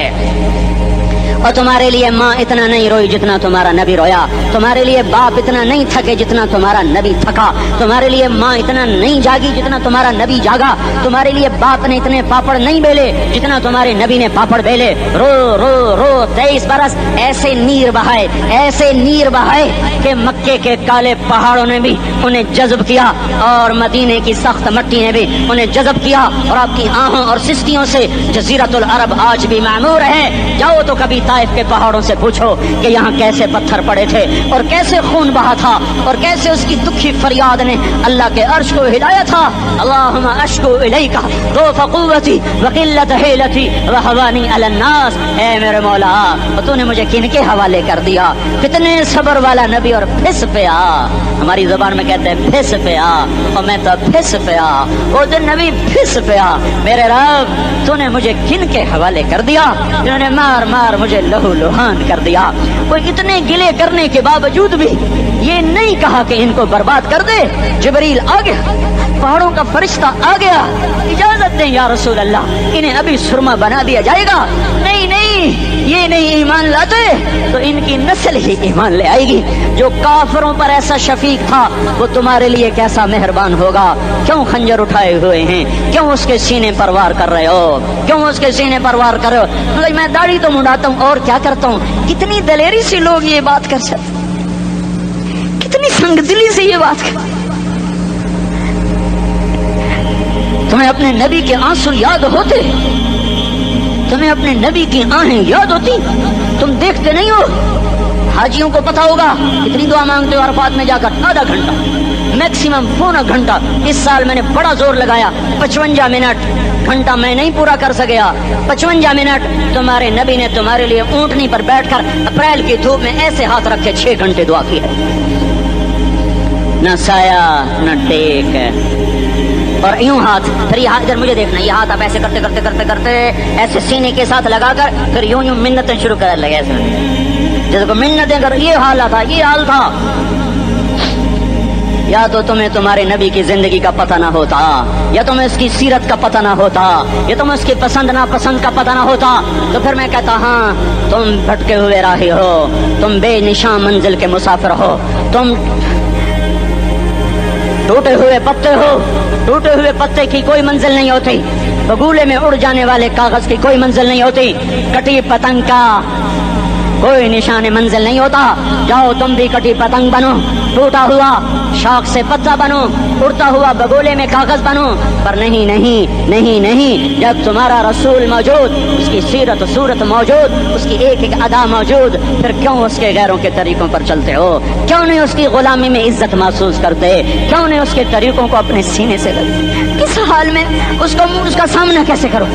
اور تمہارے لیے ماں اتنا نہیں روئی جتنا تمہارا نبی رویا، تمہارے لیے باپ اتنا نہیں تھکے جتنا تمہارا نبی تھکا، تمہارے لیے ماں اتنا نہیں جاگی جتنا تمہارا نبی جاگا، تمہارے لیے باپ نے اتنے پاپڑ نہیں بیلے جتنا تمہارے نبی نے پاپڑ بیلے۔ رو رو رو 23 برس ایسے نیر بہائے، ایسے نیر بہائے کہ مکے کے کالے پہاڑوں نے بھی انہیں جذب کیا اور مدینے کی سخت مٹی نے بھی انہیں جذب کیا، اور آپ کی آہوں اور سستیوں سے جزیرۃ العرب آج بھی معمور ہے۔ جاؤ تو کبھی طائف کے پہاڑوں سے پوچھو کہ یہاں کیسے پتھر پڑے تھے اور کیسے خون بہا تھا اور کیسے اس کی دکھی فریاد نے اللہ کے عرش کو ہلایا تھا۔ اللہم اشکو الیک ضعف قوتی وقلت حیلتی وہوانی علی الناس، اے میرے مولا تو نے مجھے کن کے حوالے کر دیا؟ کتنے صبر والا نبی، اور پھس پیا، ہماری زبان میں کہتے ہیں پھس پیا، اور میں تو پھس پیا، وہ دن نبی پھس پیا، میرے رب تو نے مجھے کن کے حوالے کر دیا جنہوں نے مار مار مجھے لہو لہان کر دیا۔ وہ اتنے گلے کرنے کے باوجود بھی یہ نہیں کہا کہ ان کو برباد کر دے۔ جبریل آ گیا، پہاڑوں کا فرشتہ آ گیا، اجازت دیں یا رسول اللہ، انہیں ابھی سرما بنا دیا جائے گا۔ نہیں نہیں، یہ نہیں ایمان لاتے تو ان کی نسل ہی ایمان لے آئے گی۔ جو کافروں پر ایسا شفیق تھا وہ تمہارے لیے کیسا مہربان ہوگا۔ کیوں خنجر اٹھائے ہوئے ہیں؟ کیوں اس کے سینے پر وار کر رہے ہو؟ کیوں اس کے سینے پر وار کر رہے ہو؟ میں داڑھی تو منڈاتا ہوں اور کیا کرتا ہوں۔ کتنی دلیری سے لوگ یہ بات کر سکتے، کتنی سنگ دلی سے یہ بات کر۔ تمہیں اپنے نبی کے آنسو یاد ہوتے؟ تمہیں اپنے نبی کی آہیں یاد ہوتی؟ تم دیکھتے نہیں ہو؟ حاجیوں کو پتا ہوگا کتنی دعا مانگتے ہو عرفات میں جا کر؟ آدھا گھنٹہ، میکسیمم پونا گھنٹہ۔ اس سال میں نے بڑا زور لگایا، 55 منٹ، گھنٹہ میں نہیں پورا کر سکیا، 55 منٹ تمہارے نبی نے تمہارے لیے اونٹنی پر بیٹھ کر اپریل کی دھوپ میں ایسے ہاتھ رکھے 6 گھنٹے دعا کی ہے، نہ سایہ نہ ٹیک، اور یوں ہاتھ، پھر یہ ہاتھ ادھر مجھے دیکھنا، یہ ہاتھ آپ ایسے کرتے کرتے کرتے کرتے ایسے سینے کے ساتھ لگا کر پھر یوں یوں منتیں شروع کر لگے، ایسے جیسے کو منتیں کر۔ یہ حال تھا، یہ حال تھا۔ یا تو تمہیں تمہارے نبی کی زندگی کا پتہ نہ ہوتا، یا تمہیں اس کی سیرت کا پتہ نہ ہوتا، یا تمہیں اس کی پسند ناپسند کا پتہ نہ ہوتا، تو پھر میں کہتا ہاں تم بھٹکے ہوئے راہی ہو، تم بے نشان منزل کے مسافر ہو، تم ٹوٹے ہوئے پتے ہو۔ ٹوٹے ہوئے پتے کی کوئی منزل نہیں ہوتی، بگولے میں اڑ جانے والے کاغذ کی کوئی منزل نہیں ہوتی، کٹی پتنگ کا کوئی نشان منزل نہیں ہوتا۔ جاؤ تم بھی کٹی پتنگ بنو، ٹوٹا ہوا شاخ سے پتا بنو، اڑتا ہوا بگولے میں کاغذ بنو، پر نہیں نہیں نہیں نہیں، جب تمہارا رسول موجود، اس کی سیرت و صورت موجود، اس کی ایک ایک ادا موجود، پھر کیوں اس کے غیروں کے طریقوں پر چلتے ہو؟ کیوں نہیں اس کی غلامی میں عزت محسوس کرتے؟ کیوں نہیں اس کے طریقوں کو اپنے سینے سے لگتے؟ کس حال میں اس کا سامنا کیسے کرو؟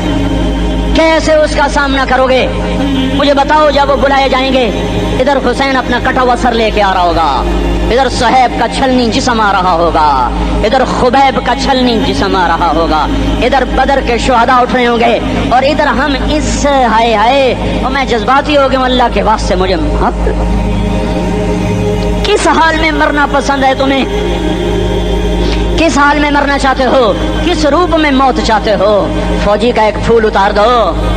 کیسے اس کا سامنا کرو گے؟ مجھے بتاؤ، جب وہ بلائے جائیں گے، ادھر حسین اپنا کٹا ہوا سر لے کے آ رہا ہوگا، ادھر صہیب کا چھلنی جسم آ رہا ہوگا، ادھر خبیب کا چھلنی جسم آ رہا ہوگا، ادھر بدر کے شہداء اٹھ رہے ہوں گے، اور ادھر ہم اس ہائے ہائے، اور میں جذباتی ہو گیا، اللہ کے واسطے مجھے معاف کر۔ کس حال میں مرنا پسند ہے تمہیں؟ کس حال میں مرنا چاہتے ہو؟ کس روپ میں موت چاہتے ہو؟ فوجی کا ایک پھول اتار دو،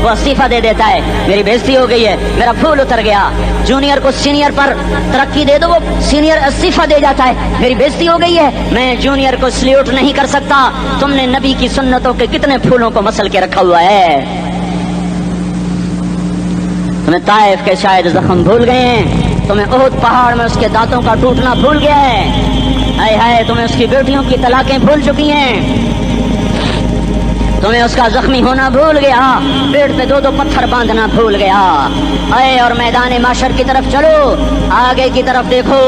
وہ استعفیٰ دے دیتا ہے، میری بےزتی ہو گئی ہے، میرا پھول اتر گیا۔ جونیئر کو سینئر پر ترقی دے دو، وہ سینئر استعفیٰ دے جاتا ہے، میری بےزتی ہو گئی ہے، میں جونیئر کو سلیوٹ نہیں کر سکتا۔ تم نے نبی کی سنتوں کے کتنے پھولوں کو مسل کے رکھا ہوا ہے؟ تمہیں طائف کے شاید زخم بھول گئے ہیں، تمہیں احد پہاڑ میں اس کے دانتوں کا ٹوٹنا بھول گیا ہے، ہائے ہائے تمہیں اس کی بیٹیوں کی طلاقیں بھول چکی ہیں، تمہیں اس کا زخمی ہونا بھول گیا، پیٹ پہ 2 پتھر باندھنا بھول گیا۔ اے اور میدان معاشر کی طرف چلو، آگے کی طرف دیکھو،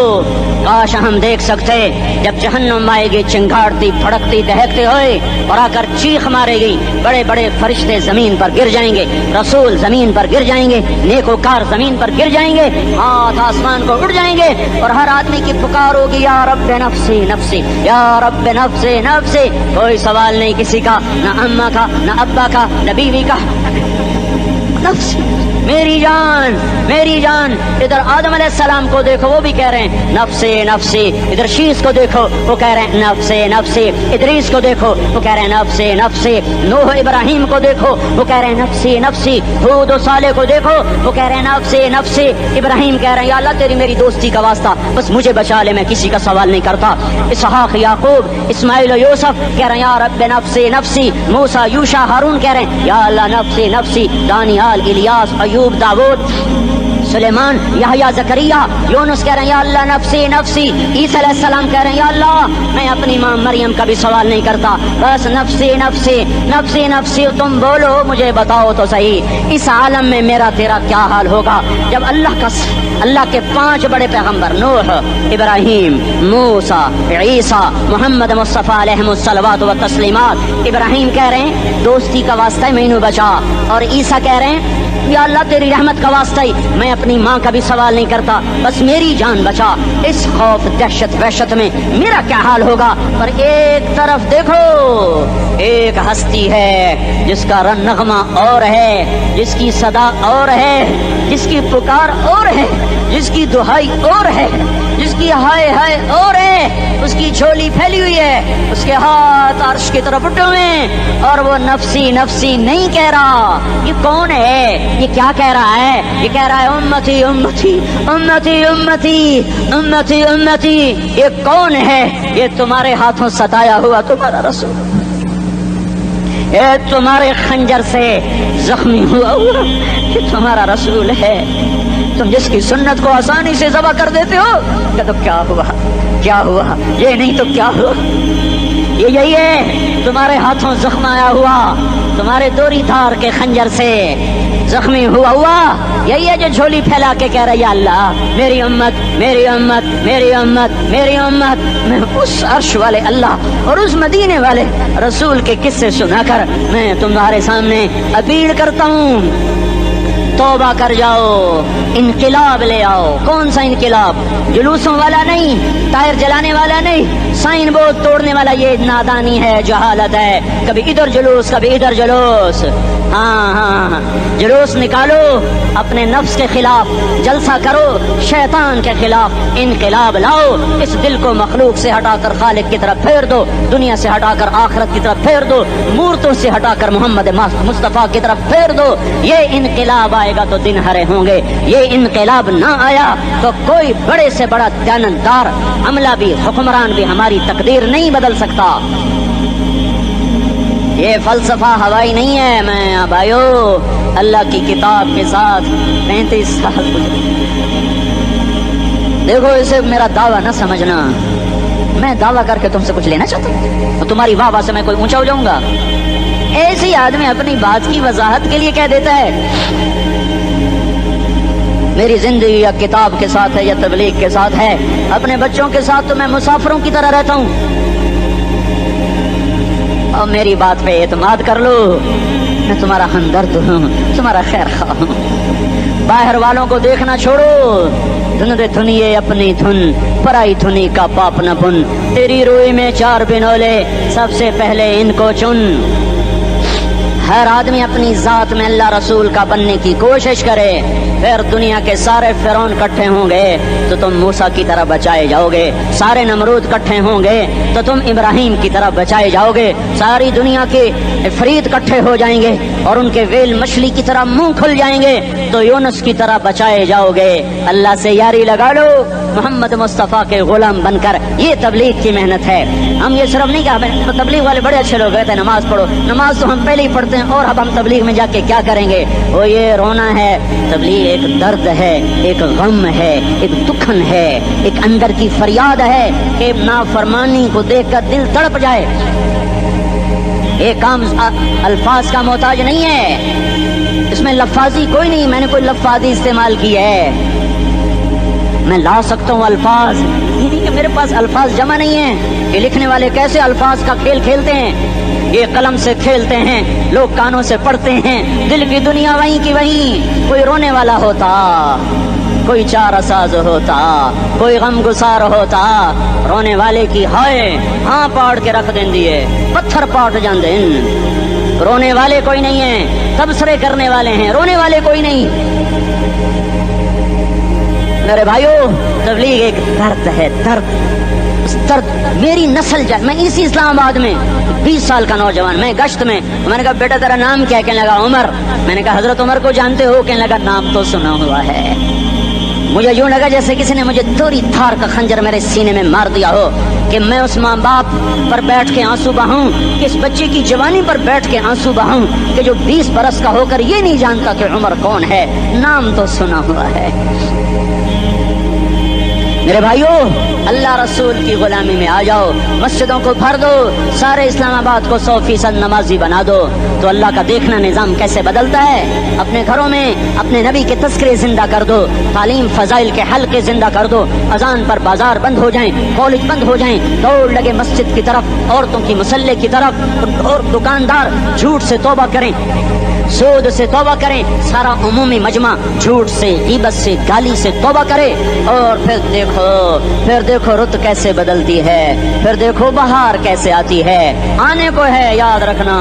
کاش ہم دیکھ سکتے جب جہنم آئے گی چنگاڑتی پھڑکتی دہکتے ہوئے اور آ کر چیخ مارے گی، بڑے بڑے فرشتے زمین پر گر جائیں گے، رسول زمین پر گر جائیں گے، نیکوکار زمین پر گر جائیں گے، ہاتھ آسمان کو اڑ جائیں گے، اور ہر آدمی کی پکار ہوگی یا رب نفسی نفسی، یا رب نفسی نفسی۔ کوئی سوال نہیں کسی کا، نہ اماں کا، نہ ابا کا، نہ بیوی کا، نفسی میری جان میری جان۔ ادھر آدم علیہ السلام کو دیکھو، وہ بھی کہہ رہے ہیں نفسی نفسی، ادھر شیس کو دیکھو وہ کہہ رہے ہیں نفسی نفسی، ادریس کو دیکھو وہ کہہ رہے ہیں نفسی نفسی، نوح ابراہیم کو دیکھو وہ کہہ رہے ہیں نفسی نفسی، ہود و صالح کو دیکھو وہ کہہ رہے ہیں نفسی نفسی، ابراہیم کہہ رہے ہیں یا اللہ تیری میری دوستی کا واسطہ بس مجھے بچا لے، میں کسی کا سوال نہیں کرتا، اسحاق یعقوب اسماعیل و یوسف کہہ رہے ہیں یا رب نفسی نفسی، موسیٰ یوشع ہارون کہہ رہے ہیں یا اللہ نفسی نفسی، دانیال الیاس ایوب داؤد سلیمان یحییٰ زکریا یونس کہہ رہے ہیں یا اللہ نفسی نفسی، عیسیٰ علیہ السلام کہہ رہے ہیں یا اللہ میں اپنی ماں مریم کا بھی سوال نہیں کرتا، بس نفسی نفسی نفسی نفسی، تم بولو مجھے بتاؤ تو صحیح اس عالم میں میرا تیرا کیا حال ہوگا جب اللہ کے 5 بڑے پیغمبر نوح ابراہیم موسیٰ عیسیٰ محمد مصطفیٰ علیہ الصلوات و تسلیمات، ابراہیم کہہ رہے ہیں دوستی کا واسطہ مینوں بچا، اور عیسیٰ کہہ رہے ہیں یا اللہ تیری رحمت کا واسطہ ہی میں اپنی ماں کا بھی سوال نہیں کرتا، بس میری جان بچا، اس خوف دہشت وحشت میں میرا کیا حال ہوگا۔ پر ایک طرف دیکھو ایک ہستی ہے جس کا نغمہ اور ہے، جس کی صدا اور ہے، جس کی پکار اور ہے، جس کی دہائی اور ہے، جس کی ہائے ہائے اور ہے، اس کی جھولی پھیلی ہوئی ہے، اس کے ہاتھ عرش کی طرف اٹھے ہوئے ہیں، اور وہ نفسی نفسی نہیں کہہ رہا۔ یہ کون ہے؟ یہ کیا کہہ رہا ہے؟ یہ کہہ رہا ہے امتی امتی امتی امتی امتی امتی۔ یہ کون ہے؟ یہ تمہارے ہاتھوں ستایا ہوا تمہارا رسول، یہ تمہارے خنجر سے زخمی ہوا یہ تمہارا رسول ہے، تم جس کی سنت کو آسانی سے ذبح کر دیتے ہو، کہ تو کیا ہوا کیا ہوا، یہ نہیں تو کیا ہوا، یہ یہی ہے تمہارے ہاتھوں زخم آیا ہوا، تمہارے دوری دھار کے خنجر سے زخمی ہوا یہی ہے جو جھولی پھیلا کے کہہ رہا ہے یا اللہ میری امت میری امت میری امت میری امت۔ میں اس عرش والے اللہ اور اس مدینے والے رسول کے قصے سنا کر میں تمہارے سامنے اپیل کرتا ہوں، توبہ کر جاؤ، انقلاب لے آؤ۔ کون سا انقلاب؟ جلوسوں والا نہیں، ٹائر جلانے والا نہیں، سائن بورڈ توڑنے والا، یہ نادانی ہے، جہالت ہے، کبھی ادھر جلوس کبھی ادھر جلوس۔ ہاں جلوس نکالو اپنے نفس کے خلاف، جلسہ کرو شیطان کے خلاف، انقلاب لاؤ، اس دل کو مخلوق سے ہٹا کر خالق کی طرف پھیر دو، دنیا سے ہٹا کر آخرت کی طرف پھیر دو، مورتوں سے ہٹا کر محمد مصطفیٰ کی طرف پھیر دو۔ یہ انقلاب آئے گا تو دن ہرے ہوں گے، یہ انقلاب نہ آیا تو کوئی بڑے سے بڑا دیانتدار عملہ بھی حکمران بھی ہماری تقدیر نہیں بدل سکتا۔ یہ فلسفہ ہوائی نہیں ہے۔ میں بھائیو اللہ کی کتاب کے ساتھ 35 سال دیکھو، اسے میرا دعویٰ نہ سمجھنا، میں دعویٰ کر کے تم سے کچھ لینا چاہتا ہوں تو تمہاری واہ واہ سے میں کوئی اونچا ہو جاؤں گا؟ ایسے ہی آدمی اپنی بات کی وضاحت کے لیے کہہ دیتا ہے میری زندگی یا کتاب کے ساتھ ہے یا تبلیغ کے ساتھ ہے، اپنے بچوں کے ساتھ تو میں مسافروں کی طرح رہتا ہوں، اور میری بات پہ اعتماد کر لو، میں تمہارا ہمدرد ہوں، تمہارا خیر خواہ ہوں۔ باہر والوں کو دیکھنا چھوڑو، دھن دے دھنیے اپنی دھن، پرائی دھنی کا پاپ نہ بن، تیری روئی میں 4 بنولے، سب سے پہلے ان کو چن۔ ہر آدمی اپنی ذات میں اللہ رسول کا بننے کی کوشش کرے، پھر دنیا کے سارے فرعون کٹھے ہوں گے تو تم موسیٰ کی طرح بچائے جاؤ گے، سارے نمرود کٹھے ہوں گے تو تم ابراہیم کی طرح بچائے جاؤ گے، ساری دنیا کے عفریت کٹھے ہو جائیں گے اور ان کے ویل مچھلی کی طرح منہ کھل جائیں گے تو یونس کی طرح بچائے جاؤ گے۔ اللہ سے یاری لگا لو، محمد مصطفیٰ کے غلام بن کر، یہ تبلیغ کی محنت ہے۔ ہم یہ صرف نہیں کہ تبلیغ والے بڑے اچھے لوگ کہتے ہیں نماز پڑھو، نماز تو ہم پہلے ہی پڑھتے ہیں اور اب ہم تبلیغ میں جا کے کیا کریں گے؟ وہ یہ رونا ہے، تبلیغ ایک درد ہے، ایک غم ہے، ایک دکھن ہے، ایک اندر کی فریاد ہے کہ نافرمانی کو دیکھ کر دل تڑپ جائے۔ ایک کام الفاظ کا محتاج نہیں ہے، اس میں لفاظی کوئی نہیں، میں نے کوئی لفاظی استعمال کی ہے، میں لا سکتا ہوں الفاظ، یہ نہیں میرے پاس الفاظ جمع نہیں ہیں. یہ لکھنے والے کیسے الفاظ کا کھیل کھیلتے ہیں, یہ قلم سے کھیلتے ہیں, لوگ کانوں سے پڑھتے ہیں, دل کی دنیا وہیں کی وہیں. کوئی رونے والا ہوتا, کوئی چارہ ساز ہوتا, کوئی غم گسار ہوتا, رونے والے کی ہائے ہاں پاڑ کے رکھ دیں دیے, پتھر پاٹ جان دیں. رونے والے کوئی نہیں ہیں, تبصرے کرنے والے ہیں, رونے والے کوئی نہیں. میرے بھائیو, تبلیغ ایک درد ہے, درد. اس درد میری نسل میں اسی اسلام آباد میں 20 سال کا نوجوان, میں گشت میں نے کہا بیٹا تیرا نام کیا؟ کہنے لگا عمر. میں نے کہا حضرت عمر کو جانتے ہو؟ کہنے لگا نام تو سنا ہوا ہے. مجھے یوں لگا جیسے کسی نے مجھے دوری تھار کا خنجر میرے سینے میں مار دیا ہو, کہ میں اس ماں باپ پر بیٹھ کے آنسو بہاؤں, کہ اس بچے کی جوانی پر بیٹھ کے آنسو بہاؤں, کہ جو 20 برس کا ہو کر یہ نہیں جانتا کہ عمر کون ہے, نام تو سنا ہوا ہے. میرے بھائیو, اللہ رسول کی غلامی میں آ جاؤ, مسجدوں کو بھر دو, سارے اسلام آباد کو 100% نمازی بنا دو, تو اللہ کا دیکھنا نظام کیسے بدلتا ہے. اپنے گھروں میں اپنے نبی کے تذکرے زندہ کر دو, تعلیم فضائل کے حلقے زندہ کر دو, اذان پر بازار بند ہو جائیں, کالج بند ہو جائیں, دوڑ لگے مسجد کی طرف, عورتوں کی مصلے کی طرف, اور دکاندار جھوٹ سے توبہ کریں, سود سے توبہ کریں, سارا عمومی مجمع جھوٹ سے, غیبت سے, گالی سے توبہ کرے. اور پھر دیکھو رت کیسے بدلتی ہے, پھر دیکھو بہار کیسے آتی ہے. آنے کو ہے, یاد رکھنا,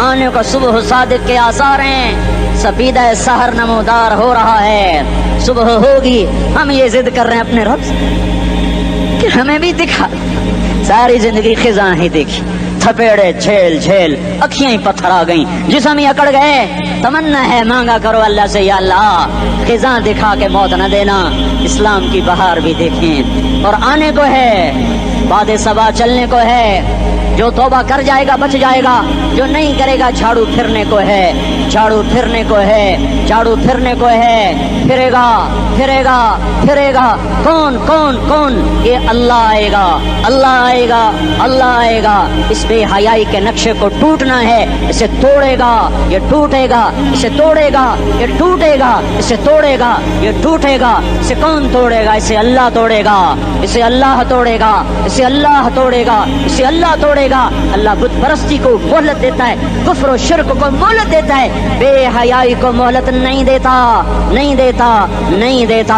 آنے کو صبح صادق کے آثار ہیں. سپیدہ سحر نمودار ہو رہا ہے, صبح ہوگی. ہم یہ ضد کر رہے ہیں اپنے رب کہ ہمیں بھی دکھا. ساری زندگی خزاں ہی دیکھی, تھپیڑے جھیل جھیل, اکھیاں ہی پتھر آ گئیں, جسم ہی اکڑ گئے. تمنا ہے مانگا کرو اللہ سے, یا اللہ خزاں دکھا کے موت نہ دینا, اسلام کی بہار بھی دیکھیں. اور آنے کو ہے, باد صبا چلنے کو ہے. جو توبہ کر جائے گا بچ جائے گا, جو نہیں کرے گا جھاڑو پھرنے کو ہے, جھاڑو پھرنے کو ہے, جھاڑو پھرنے کو ہے. پھرے گا پھرے گا پھرے گا, کون کون کون؟ یہ اللہ آئے گا, اللہ آئے گا, اللہ آئے گا. اس بے حیائی کے نقشے کو ٹوٹنا ہے, اسے توڑے گا, یہ ٹوٹے گا, اسے توڑے گا, یہ ٹوٹے گا, اسے توڑے گا, یہ ٹوٹے گا. اسے کون توڑے گا؟ اسے اللہ توڑے گا, اسے اللہ توڑے گا, اسے اللہ توڑے گا, اسے اللہ توڑے گا. اللہ بت پرستی کو مہلت دیتا ہے, کفر و شرک کو مہلت دیتا ہے, بے حیائی کو مہلت نہیں دیتا, نہیں دیتا, نہیں دیتا.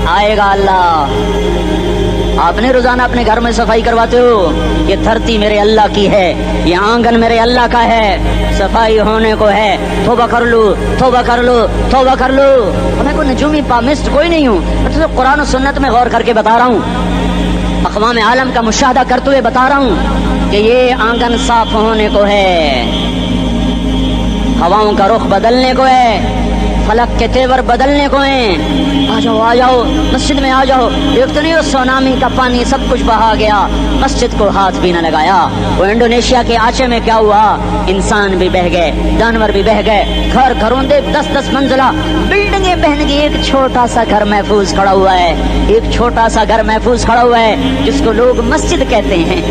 آئے گا اللہ. آپ نے روزانہ اپنے گھر میں صفائی کرواتے ہو, یہ دھرتی میرے اللہ کی ہے, یہ آنگن میرے اللہ کا ہے, صفائی ہونے کو ہے. توبہ کر لو, توبہ کر لو, توبہ کر لو. میں کوئی نجومی پامسٹ کوئی نہیں ہوں, میں تو قرآن و سنت میں غور کر کے بتا رہا ہوں, اقوام عالم کا مشاہدہ کرتے ہوئے بتا رہا ہوں کہ یہ آنگن صاف ہونے کو ہے, ہواؤں کا رخ بدلنے کو ہے, فلک کے تیور بدلنے کو ہیں. آ جاؤ, آ جاؤ, مسجد میں آ جاؤ. دیکھتے نہیں ہو سونامی کا پانی سب کچھ بہا گیا, مسجد کو ہاتھ بھی نہ لگایا. وہ انڈونیشیا کے آچے میں کیا ہوا, انسان بھی بہ گئے, جانور بھی بہ گئے, گھر گھروندے 10-10 منزلہ بلڈنگیں بہن گئی. ایک چھوٹا سا گھر محفوظ کھڑا ہوا ہے, ایک چھوٹا سا گھر محفوظ کھڑا ہوا ہے, جس کو لوگ مسجد کہتے ہیں.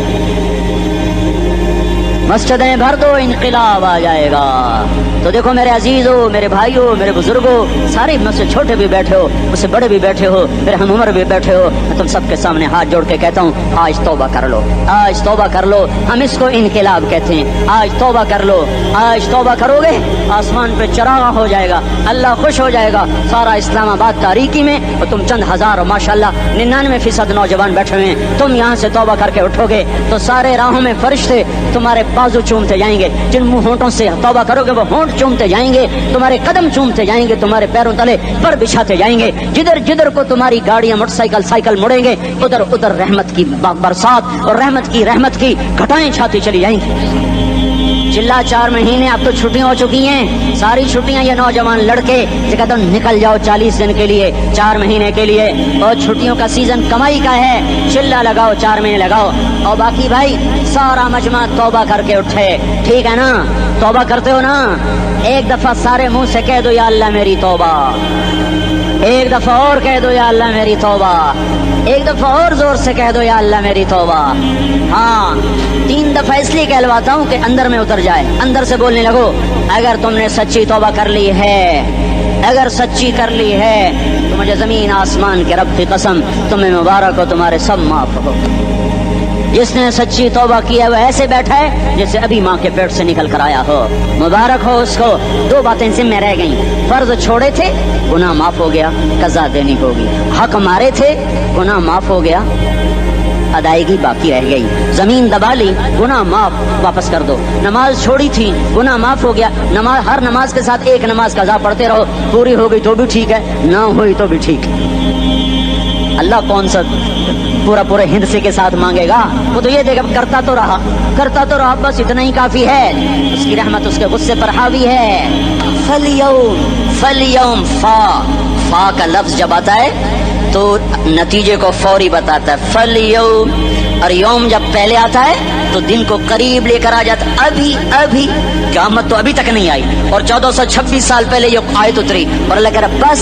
مسجدیں بھر دو, انقلاب آ جائے گا. تو دیکھو میرے عزیزو, میرے بھائیو, میرے بزرگوں, سارے مجھ سے چھوٹے بھی بیٹھے ہو, مجھ سے بڑے بھی بیٹھے ہو, میرے ہم عمر بھی بیٹھے ہو, میں تم سب کے سامنے ہاتھ جوڑ کے کہتا ہوں, آج توبہ کر لو, آج توبہ کر لو. ہم اس کو انقلاب کہتے ہیں. آج توبہ کر لو, آج توبہ کرو گے, آسمان پہ چراغاں ہو جائے گا, اللہ خوش ہو جائے گا. سارا اسلام آباد تاریکی میں, اور تم چند ہزار, اور ماشاءاللہ 99% نوجوان بیٹھے ہوئے ہیں, تم یہاں سے توبہ کر کے اٹھو گے تو سارے راہوں میں فرشتے تمہارے بازو چومتے جائیں گے. جن منہ ہونٹوں سے توبہ کرو گے وہ ہونٹ چومتے جائیں گے, تمہارے قدم چومتے جائیں گے, تمہارے پیروں تلے پر بچھاتے جائیں گے. جدھر جدھر کو تمہاری گاڑیاں, موٹر سائیکل مڑیں گے, ادھر ادھر رحمت کی برسات اور رحمت کی گھٹائیں چھاتی چلی جائیں گی. چلا 4 مہینے اب تو چھٹیاں ہو چکی ہیں, ساری چھٹیاں یہ نوجوان لڑکے کہتے ہیں نکل جاؤ 40 دن کے لیے, 4 مہینے کے لیے, اور چھٹیوں کا سیزن کمائی کا ہے, چلا لگاؤ, 4 مہینے لگاؤ. اور باقی بھائی سارا مجمع توبہ کر کے اٹھے, ٹھیک ہے نا؟ توبہ کرتے ہو نا؟ ایک دفعہ سارے منہ سے کہہ دو یا اللہ میری توبہ, ایک دفعہ اور کہہ دو یا اللہ میری توبہ, ایک دفعہ اور زور سے کہہ دو یا اللہ میری توبہ. ہاں 3 دفعہ اس لیے کہلواتا ہوں کہ اندر میں اتر جائے, اندر سے بولنے لگو. اگر تم نے سچی توبہ کر لی ہے اگر سچی کر لی ہے تو مجھے زمین آسمان کے رب کی قسم تمہیں مبارک ہو، تمہارے سب معاف ہو۔ جس نے سچی توبہ کی ہے وہ ایسے بیٹھا ہے جیسے ابھی ماں کے پیٹ سے نکل کر آیا ہو، مبارک ہو اس کو۔ دو باتیں ذمہ رہ گئیں، فرض چھوڑے تھے گناہ معاف ہو گیا، قضا دینی ہوگی، حق مارے تھے گناہ معاف ہو گیا، ادائیگی باقی رہ گئی، زمین دبا لی گناہ معاف، واپس کر دو، نماز چھوڑی تھی گناہ معاف ہو گیا، نماز ہر نماز کے ساتھ ایک نماز قضا پڑھتے رہو، پوری ہو گئی تو بھی ٹھیک ہے، نہ ہوئی تو بھی ٹھیک ہے۔ اللہ کون سا پورے ہندسے کے ساتھ مانگے گا؟ وہ تو یہ دے گا کرتا تو رہا بس اتنا ہی کافی ہے، اس کی رحمت اس کے غصے پر حاوی ہے۔ فَالْيَوْمْ فا کا لفظ جب آتا ہے تو نتیجے کو فوری بتاتا ہے، فَالْيَوْمْ، اور یوم جب پہلے آتا ہے تو دن کو قریب لے کر آ جاتا، ابھی قیامت تو ابھی تک نہیں آئی، اور 1426 سال پہلے یہ آیت اتری، اور اللہ کہہ رہا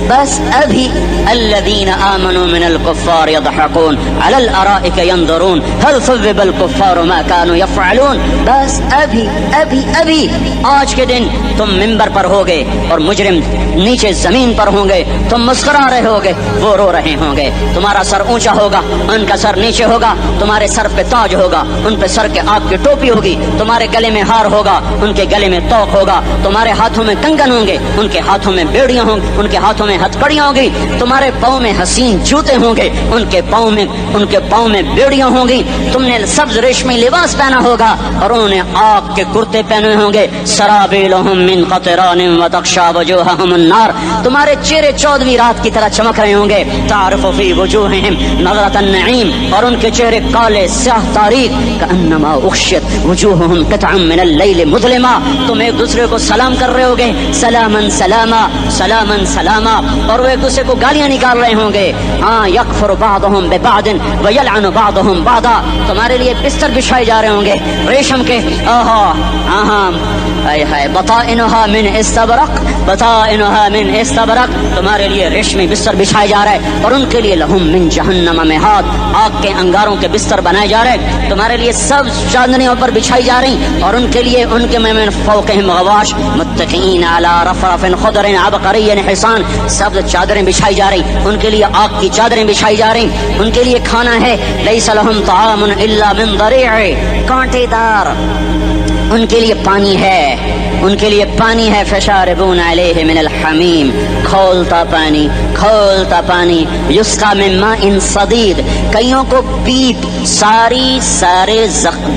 بس ابھی الذین آمنوا من الکفار یضحکون علی الارائک ینظرون هل ثوب الکفار ما كانوا يفعلون۔ بس ابھی آج کے دن تم منبر پر ہوگے اور مجرم نیچے زمین پر ہوں گے، تم مسکرا رہے ہوگے، وہ رو رہے ہوں گے، تمہارا سر اونچا ہوگا، ان کا سر نیچے ہوگا، تمہارے سر پہ تاج ہوگا، ان پہ سر کے آگ کی ٹوپی ہوگی، تمہارے گلے میں ہار ہوگا، ان کے گلے میں توق ہوگا، تمہارے ہاتھوں میں کنگن ہوں گے، ان کے ہاتھوں میں بیڑیاں ہوں گی، ان کے ہاتھوں میں ہتھکڑیاں ہوں گی، تمہارے پاؤں میں حسین جوتے ہوں گے، ان کے پاؤں میں بیڑیاں ہوں گی، تم نے سبز ریشمی لباس پہنا ہوگا اور انہوں نے آگ کے کرتے پہنے ہوں گے، سرابیلہم من قطران وتغشی وجوہہم النار، تمہارے چہرے 14ویں رات کی طرح چمک رہے ہوں گے، تعرف فی وجوہہم نظرۃ النعیم، اور ان کے چہرے کالے سیاہ تاریک، کأنما اغشیت وجوہہم قطعا من اللیل مظلما، تم ایک دوسرے کو سلام کر رہے ہوگے، سلامن سلاما سلامن سلاما، اور وہ ایک دوسرے کو گالیاں نکال رہے ہوں گے، ہاں یکفر بعضہم ببعض ویلعن بعضہم بعضا، تمہارے لیے بستر بچھائے جا رہے ہوں گے ریشم کے، بطائنها من استبرق، تمہارے لیے ریشمی بستر بچھائے جا رہے ہیں، اور ان کے لیے لہم من جہنم مہاد، آگ کے انگاروں کے بستر بنائے جا رہے ہیں، تمہارے لیے سب چاندنیوں پر بچھائی جا رہی، اور ان کے لیے ان کے من فوقہم غواش متکئین علی رفرف خضر عبقری حصان، سب چادریں بچھائی جا رہی، ان کے لیے آگ کی چادریں بچھائی جا رہی، ان کے لیے کھانا ہے لیس لہم طعام الا من ضریع، کانٹے دار، ان کے لیے پانی ہے، فشاربون علیہ من الحمیم، کھولتا پانی، یسقا من ماء صدید، کئیوں کو پیپ، سارے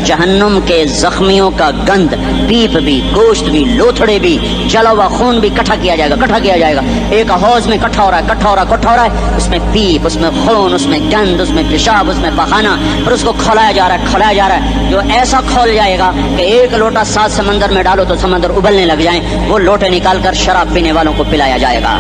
جہنم کے زخمیوں کا گند، پیپ بھی، گوشت بھی، لوتھڑے بھی، جلا ہوا خون بھی کٹھا کیا جائے گا، ایک حوض میں کٹھا ہو رہا ہے، اس میں پیپ، اس میں خون، اس میں گند، اس میں پیشاب، اس میں پخانہ، اور اس کو کھولایا جا رہا ہے، جو ایسا کھول جائے گا کہ ایک لوٹا 7 سمندر میں ڈالو تو سمندر ابلنے لگ جائیں، وہ لوٹے نکال کر شراب پینے والوں کو پلایا جائے گا۔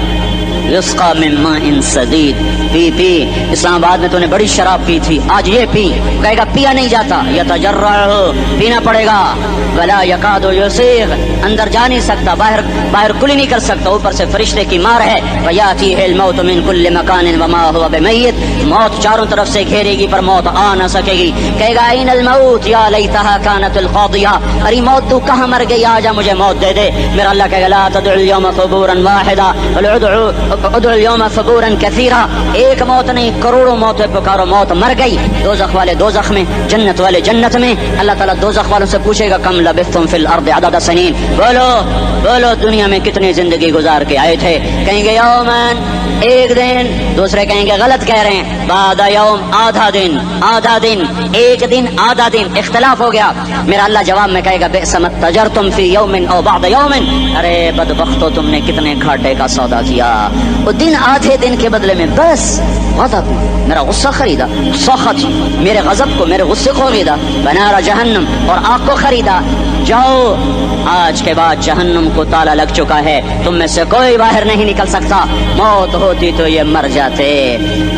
یسقا من ماء صدید، پی اسلام آباد میں تو نے بڑی شراب پی تھی، آج یہ پی، کہے گا پیا نہیں جاتا، یتجرعہ، پینا پڑے گا، ولا یکاد یسیغ، اندر جا نہیں سکتا، باہر کلی نہیں کر سکتا، اوپر سے فرشتے کی مار ہے، ویاتیہ الموت من کل مکان وما هو بمیت، موت چاروں طرف سے گھیرے گی پر موت آ نہ سکے گی، کہے گا این الموت یا لیتہا کانت القاضیہ، ارے موت تو کہاں مر گئی، آجا مجھے موت دے دے، میرا اللہ کہے گا لا تدعو اليوم ثبورا واحدا بل ادعو اليوم ثبورا كثيرا، ایک موت نہیں کروڑوں موتیں پکارو، موت مر گئی، دوزخ والے دوزخ میں، جنت والے جنت میں، اللہ تعالیٰ دوزخ والوں سے پوچھے گا کم لبثتم فی الارض عدد سنین، بولو دنیا میں کتنی زندگی گزار کے آئے تھے، کہیں گے یومن، ایک دن، دوسرے کہیں گے غلط کہہ رہے ہیں، بعد یوم، آدھا دن، ایک دن آدھا دن، اختلاف ہو گیا، میرا اللہ جواب میں کہے گا بئس ما تجرتم فی یوم او بعد یوم، ارے بدبختو تم نے کتنے گھاٹے کا سودا کیا، وہ دن آدھے دن کے بدلے میں بس غضب، میرا غصہ خریدا، سخط، میرے غضب کو، میرے غصے کو خریدا، بنار جہنم، اور آگ کو خریدا، جاؤ آج کے بعد جہنم کو تالا لگ چکا ہے، تم میں سے کوئی باہر نہیں نکل سکتا، موت ہوتی تو یہ مر جاتے،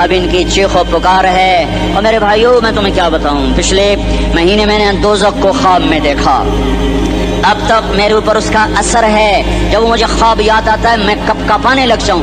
اب ان کی چیخ و پکار ہے، اور میرے بھائیوں میں تمہیں کیا بتاؤں، پچھلے مہینے میں نے دوزخ کو خواب میں دیکھا، اب تک میرے اوپر اس کا اثر ہے، جب مجھے خواب یاد آتا ہے میں کپ کپانے لگ جاؤں،